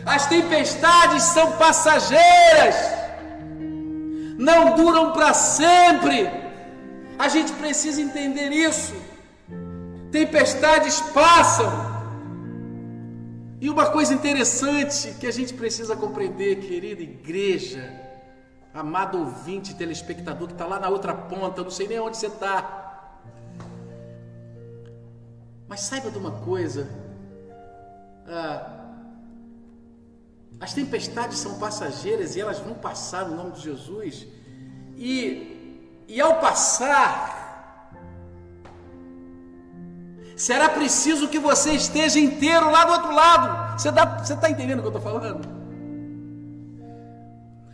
[SPEAKER 1] As tempestades são passageiras, não duram para sempre. A gente precisa entender isso. Tempestades passam. E uma coisa interessante que a gente precisa compreender, querida igreja, amado ouvinte, telespectador que está lá na outra ponta, eu não sei nem onde você está. Mas saiba de uma coisa, as tempestades são passageiras e elas vão passar no nome de Jesus. E ao passar, será preciso que você esteja inteiro lá do outro lado. Você está entendendo o que eu estou falando?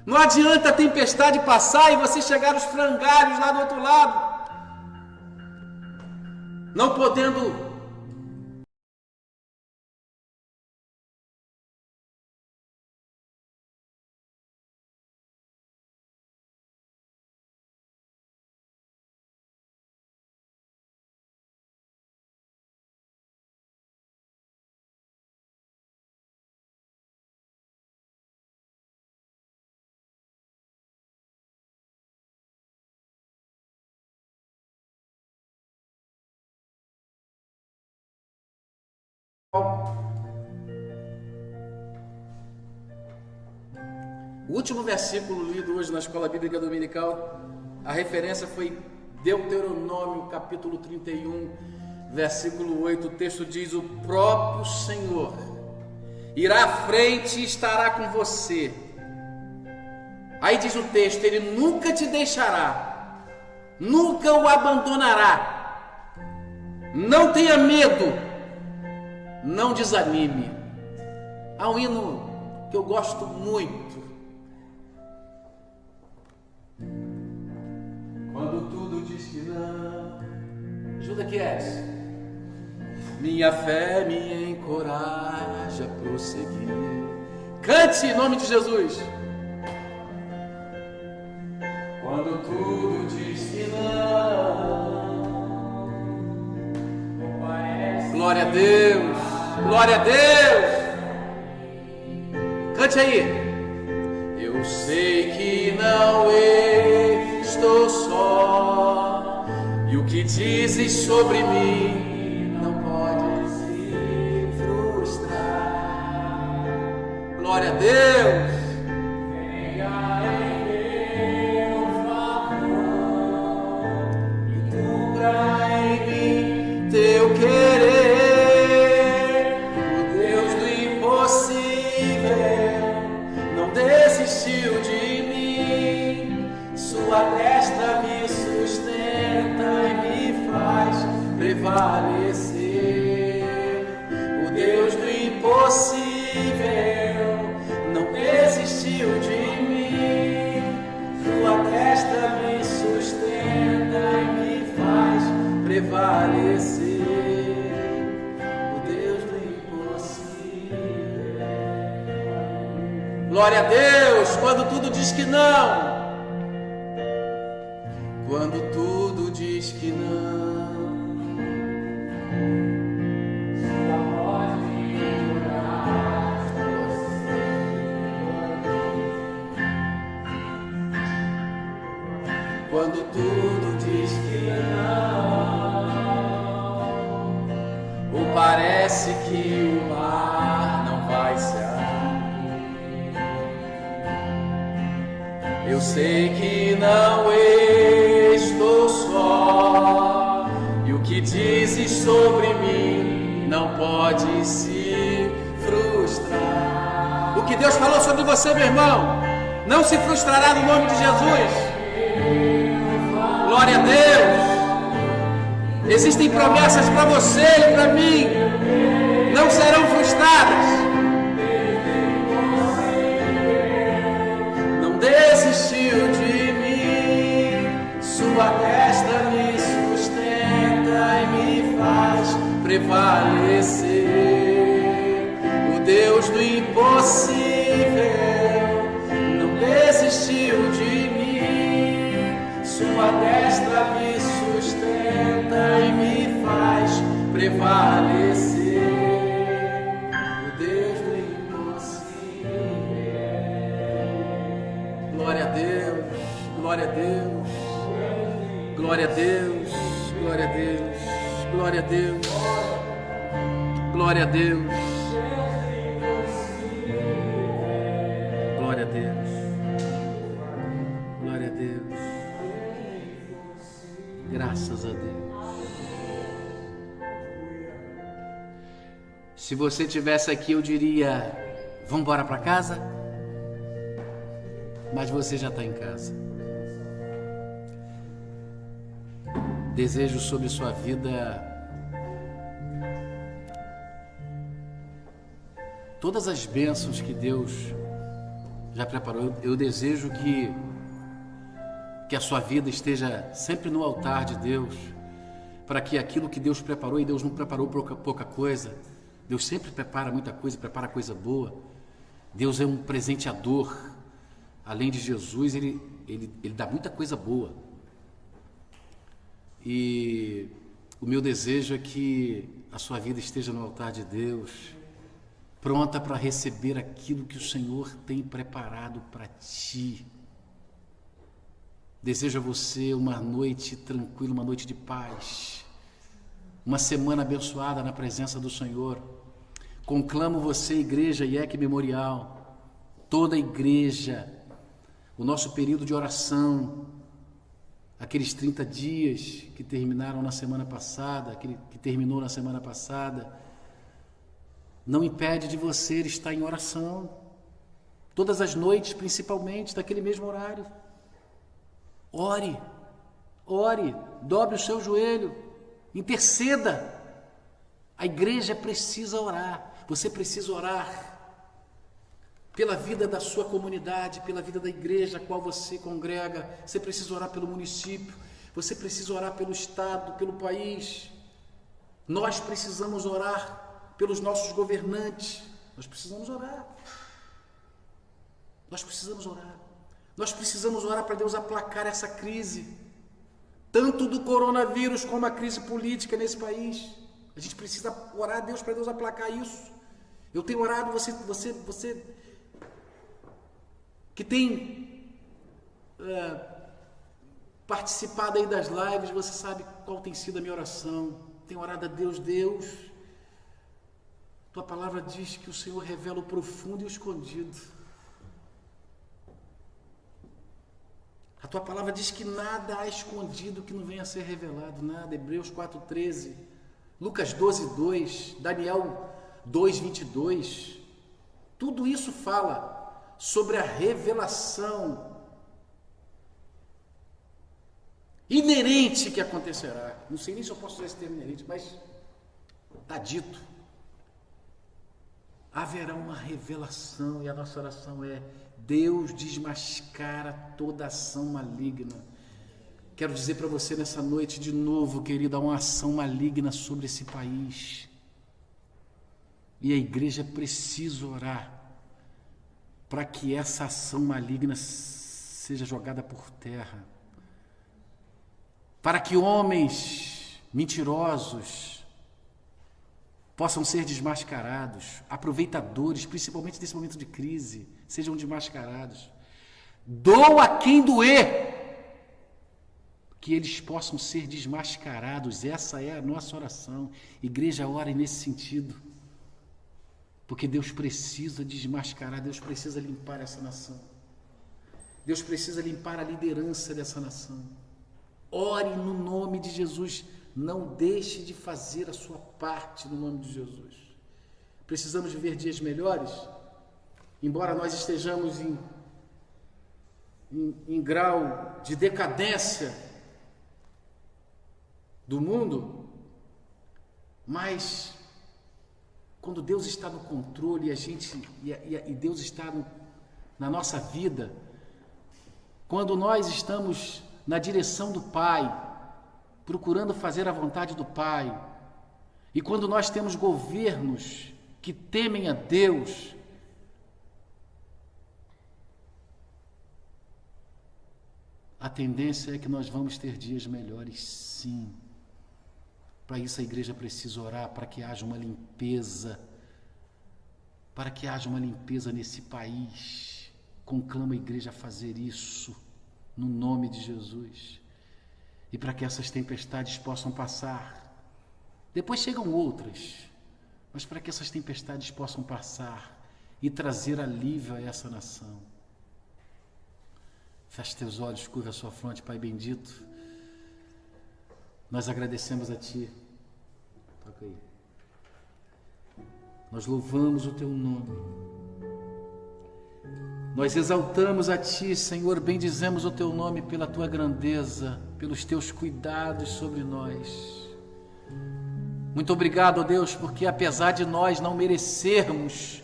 [SPEAKER 1] Não adianta a tempestade passar e você chegar aos frangalhos lá do outro lado, não podendo O último versículo lido hoje na Escola Bíblica Dominical, a referência foi Deuteronômio, capítulo 31, versículo 8. O texto diz: o próprio Senhor irá à frente e estará com você. Aí diz o texto: ele nunca te deixará, nunca o abandonará. Não tenha medo, não desanime. Há um hino que eu gosto muito. Quando tudo diz que não. Ajuda aqui, essa. Minha fé me encoraja a prosseguir. Cante em nome de Jesus. Quando tudo diz que não. Glória a Deus. Glória a Deus. Cante aí. Eu sei que não estou só, e o que dizes sobre mim não pode se frustrar. Glória a Deus. Venha em meu favor e cumpra em mim teu querer. Desistiu de mim, sua destra me sustenta e me faz prevalecer. O Deus do impossível não desistiu de mim, sua destra me sustenta e me faz prevalecer. Glória a Deus. Quando tudo diz que não, quando tudo diz que não, sua voz me curar. Quando tudo diz que não, ou parece que o sei que não estou só, e o que dizes sobre mim não pode se frustrar. O que Deus falou sobre você, meu irmão, não se frustrará no nome de Jesus. Glória a Deus. Existem promessas para você e para mim, não serão frustradas. Não desistiu de mim, sua destra me sustenta e me faz prevalecer. O Deus do impossível não desistiu de mim, sua destra me sustenta e me faz prevalecer. O Deus do impossível. Glória a Deus, glória a Deus, glória a Deus, glória a Deus, glória a Deus, glória a Deus, glória a Deus, glória a Deus, graças a Deus. Se você estivesse aqui, eu diria: vamos embora para casa? Mas você já está em casa. Desejo sobre sua vida todas as bênçãos que Deus já preparou. Eu desejo que a sua vida esteja sempre no altar de Deus, para que aquilo que Deus preparou, e Deus não preparou pouca coisa, Deus sempre prepara muita coisa, prepara coisa boa. Deus é um presenteador. Além de Jesus, ele dá muita coisa boa. E o meu desejo é que a sua vida esteja no altar de Deus, pronta para receber aquilo que o Senhor tem preparado para ti. Desejo a você uma noite tranquila, uma noite de paz, uma semana abençoada na presença do Senhor. Conclamo você, igreja IEC Memorial, toda a igreja, o nosso período de oração, aqueles 30 dias que terminaram na semana passada, aquele que terminou na semana passada, não impede de você estar em oração, todas as noites, principalmente, daquele mesmo horário. Ore, dobre o seu joelho, interceda. A igreja precisa orar, você precisa orar pela vida da sua comunidade, pela vida da igreja a qual você congrega. Você precisa orar pelo município, você precisa orar pelo estado, pelo país. Nós precisamos orar pelos nossos governantes. Nós precisamos orar. Nós precisamos orar. Nós precisamos orar para Deus aplacar essa crise, tanto do coronavírus como a crise política nesse país. A gente precisa orar a Deus para Deus aplacar isso. Eu tenho orado, você que tem participado aí das lives, você sabe qual tem sido a minha oração. Tenho orado a Deus, tua palavra diz que o Senhor revela o profundo e o escondido. A tua palavra diz que nada há escondido que não venha a ser revelado, nada. Hebreus 4:13, Lucas 12:2, Daniel 2:22, tudo isso fala sobre a revelação inerente que acontecerá. Não sei nem se eu posso usar esse termo inerente, mas está dito. Haverá uma revelação, e a nossa oração é: Deus desmascara toda ação maligna. Quero dizer para você nessa noite de novo, querido, há uma ação maligna sobre esse país. E a igreja precisa orar para que essa ação maligna seja jogada por terra. Para que homens mentirosos possam ser desmascarados, aproveitadores, principalmente nesse momento de crise, sejam desmascarados. Doa a quem doer, que eles possam ser desmascarados. Essa é a nossa oração. Igreja, ore nesse sentido, porque Deus precisa desmascarar, Deus precisa limpar essa nação. Deus precisa limpar a liderança dessa nação. Ore no nome de Jesus. Não deixe de fazer a sua parte no nome de Jesus. Precisamos viver dias melhores? Embora nós estejamos em grau de decadência do mundo, mas quando Deus está no controle e Deus está na nossa vida, quando nós estamos na direção do Pai, procurando fazer a vontade do Pai, e quando nós temos governos que temem a Deus, a tendência é que nós vamos ter dias melhores, sim. Para isso a igreja precisa orar, para que haja uma limpeza, nesse país. Conclama a igreja a fazer isso, no nome de Jesus. E para que essas tempestades possam passar. Depois chegam outras, mas para que essas tempestades possam passar e trazer alívio a essa nação. Feche teus olhos, curva a sua fronte, Pai bendito. Nós agradecemos a Ti. Toca aí. Nós louvamos o Teu nome. Nós exaltamos a Ti, Senhor, bendizemos o Teu nome pela Tua grandeza, pelos Teus cuidados sobre nós. Muito obrigado, ó Deus, porque apesar de nós não merecermos,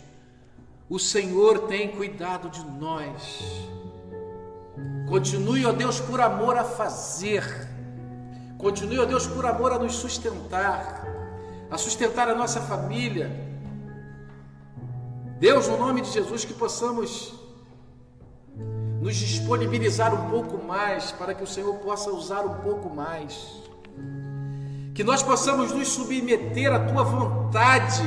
[SPEAKER 1] o Senhor tem cuidado de nós. Continue, ó Deus, por amor a fazer. Continue, ó Deus, por amor a nos sustentar, a sustentar a nossa família. Deus, no nome de Jesus, que possamos nos disponibilizar um pouco mais, para que o Senhor possa usar um pouco mais. Que nós possamos nos submeter à Tua vontade,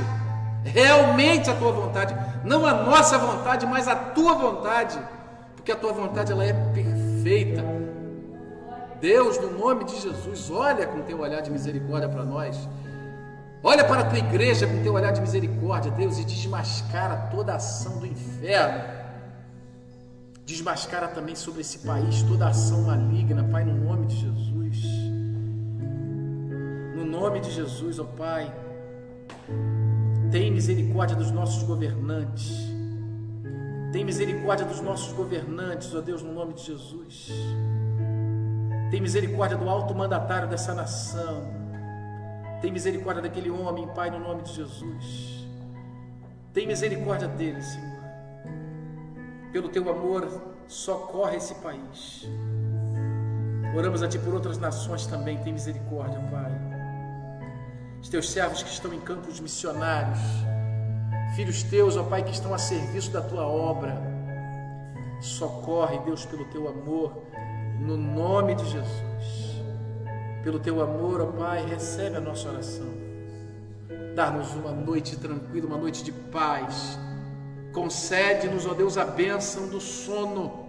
[SPEAKER 1] realmente à Tua vontade, não a nossa vontade, mas a Tua vontade, porque a Tua vontade ela é perfeita. Deus, no nome de Jesus, olha com Teu olhar de misericórdia para nós. Olha para a Tua igreja com Teu olhar de misericórdia, Deus, e desmascara toda a ação do inferno. Desmascara também sobre esse país toda a ação maligna, Pai, no nome de Jesus. No nome de Jesus, ó Pai, tem misericórdia dos nossos governantes. Tem misericórdia dos nossos governantes, ó Deus, no nome de Jesus. Tem misericórdia do alto mandatário dessa nação. Tem misericórdia daquele homem, Pai, no nome de Jesus. Tem misericórdia dele, Senhor. Pelo Teu amor, socorre esse país. Oramos a Ti por outras nações também. Tem misericórdia, Pai. Os Teus servos que estão em campos missionários, filhos Teus, ó Pai, que estão a serviço da Tua obra, socorre, Deus, pelo Teu amor, no nome de Jesus. Pelo Teu amor, ó Pai, recebe a nossa oração. Dá-nos uma noite tranquila, uma noite de paz. Concede-nos, ó Deus, a bênção do sono.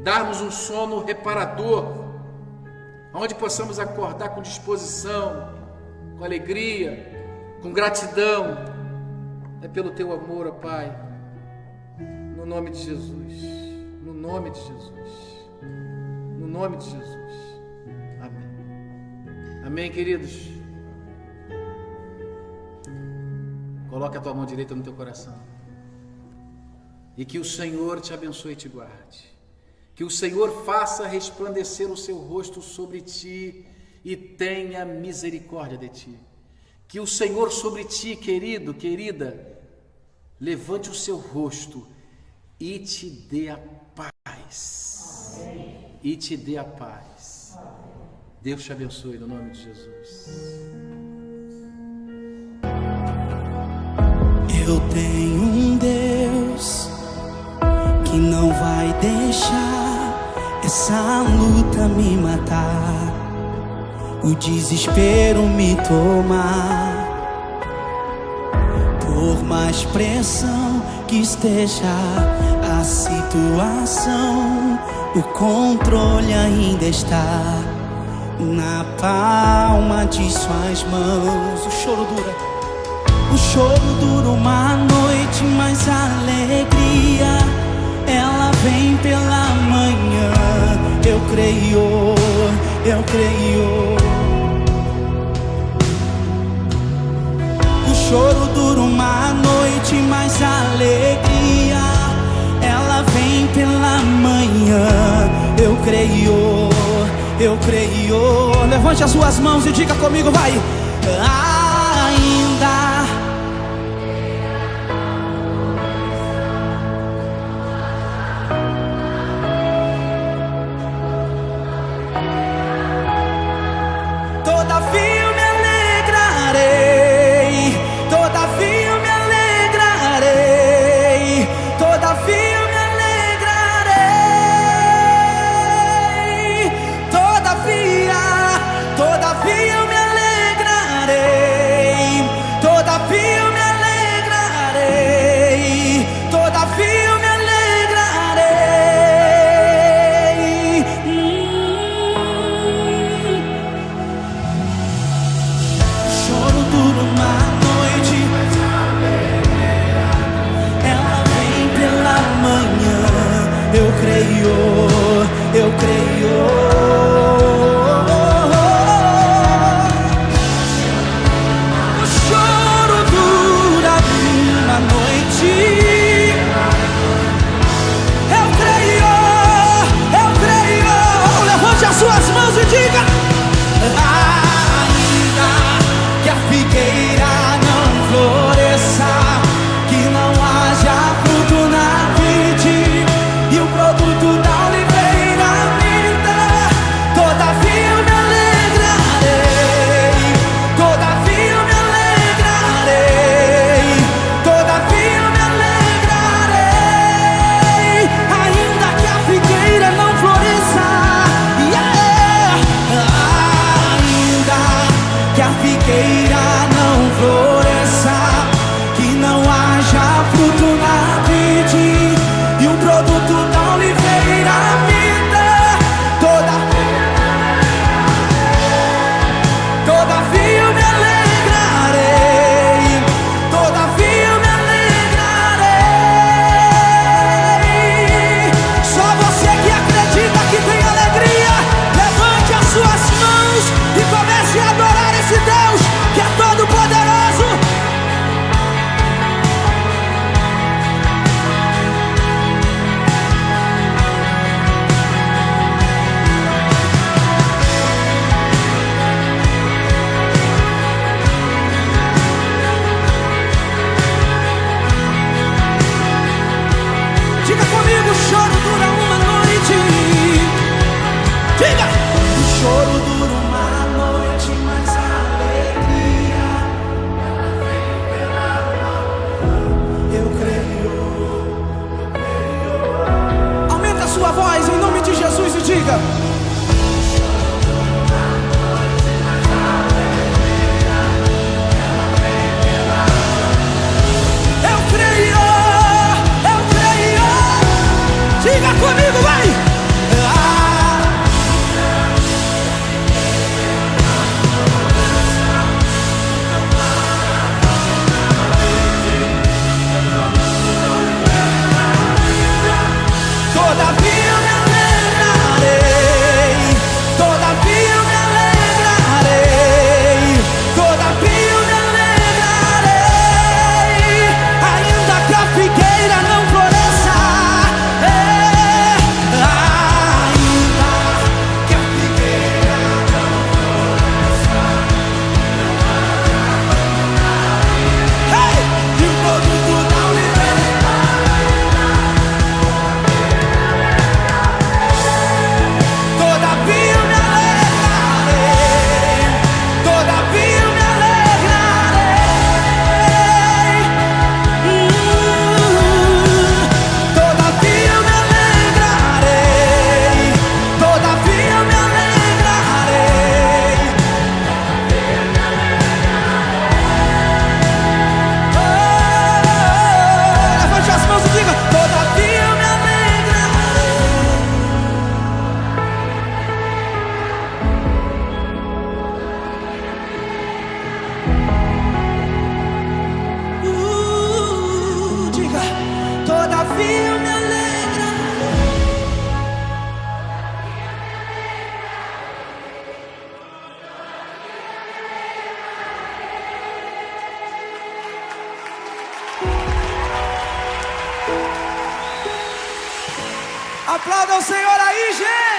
[SPEAKER 1] Dar-nos um sono reparador, onde possamos acordar com disposição, com alegria, com gratidão. É pelo Teu amor, ó Pai, no nome de Jesus, no nome de Jesus, no nome de Jesus. Amém. Amém, queridos. Coloque a tua mão direita no teu coração. E que o Senhor te abençoe e te guarde. Que o Senhor faça resplandecer o seu rosto sobre ti e tenha misericórdia de ti. Que o Senhor sobre ti, querido, querida, levante o seu rosto e te dê a paz. E te dê a paz. Deus te abençoe no nome de Jesus.
[SPEAKER 5] Eu tenho um Deus que não vai deixar essa luta me matar, o desespero me tomar. Por mais pressão que esteja a situação, o controle ainda está na palma de suas mãos. O choro dura uma noite, mas a alegria ela vem pela manhã. Eu creio, eu creio. O choro dura uma noite, mas a alegria, ela vem pela manhã. Eu creio, eu creio. Levante as suas mãos e diga comigo, vai. Ainda todavia eu me alegrarei, todavia eu me alegrarei, todavia eu me alegrarei, todavia, todavia eu me alegrarei, todavia eu me alegrarei, todavia eu me alegrarei. Choro dura uma noite, ela vem pela manhã. Eu creio, eu creio. O choro dura uma noite. Eu creio, eu creio. Levante as suas mãos e diga: ainda que a figueira não floresça, que não haja fruto na vide e o produto da oliveira minta, todavia eu me alegrarei, todavia eu me alegrarei, todavia eu me alegrarei, ainda que a figueira não floresça, ainda que a figueira não floresça, que não haja fruto na vide e o produto da oliveira minta, todavia eu me alegrarei, todavia eu me alegrarei. Só você que acredita que tem alegria, levante as suas mãos e comece a adorar esse Deus que é todo Aplauda o Senhor aí, gente!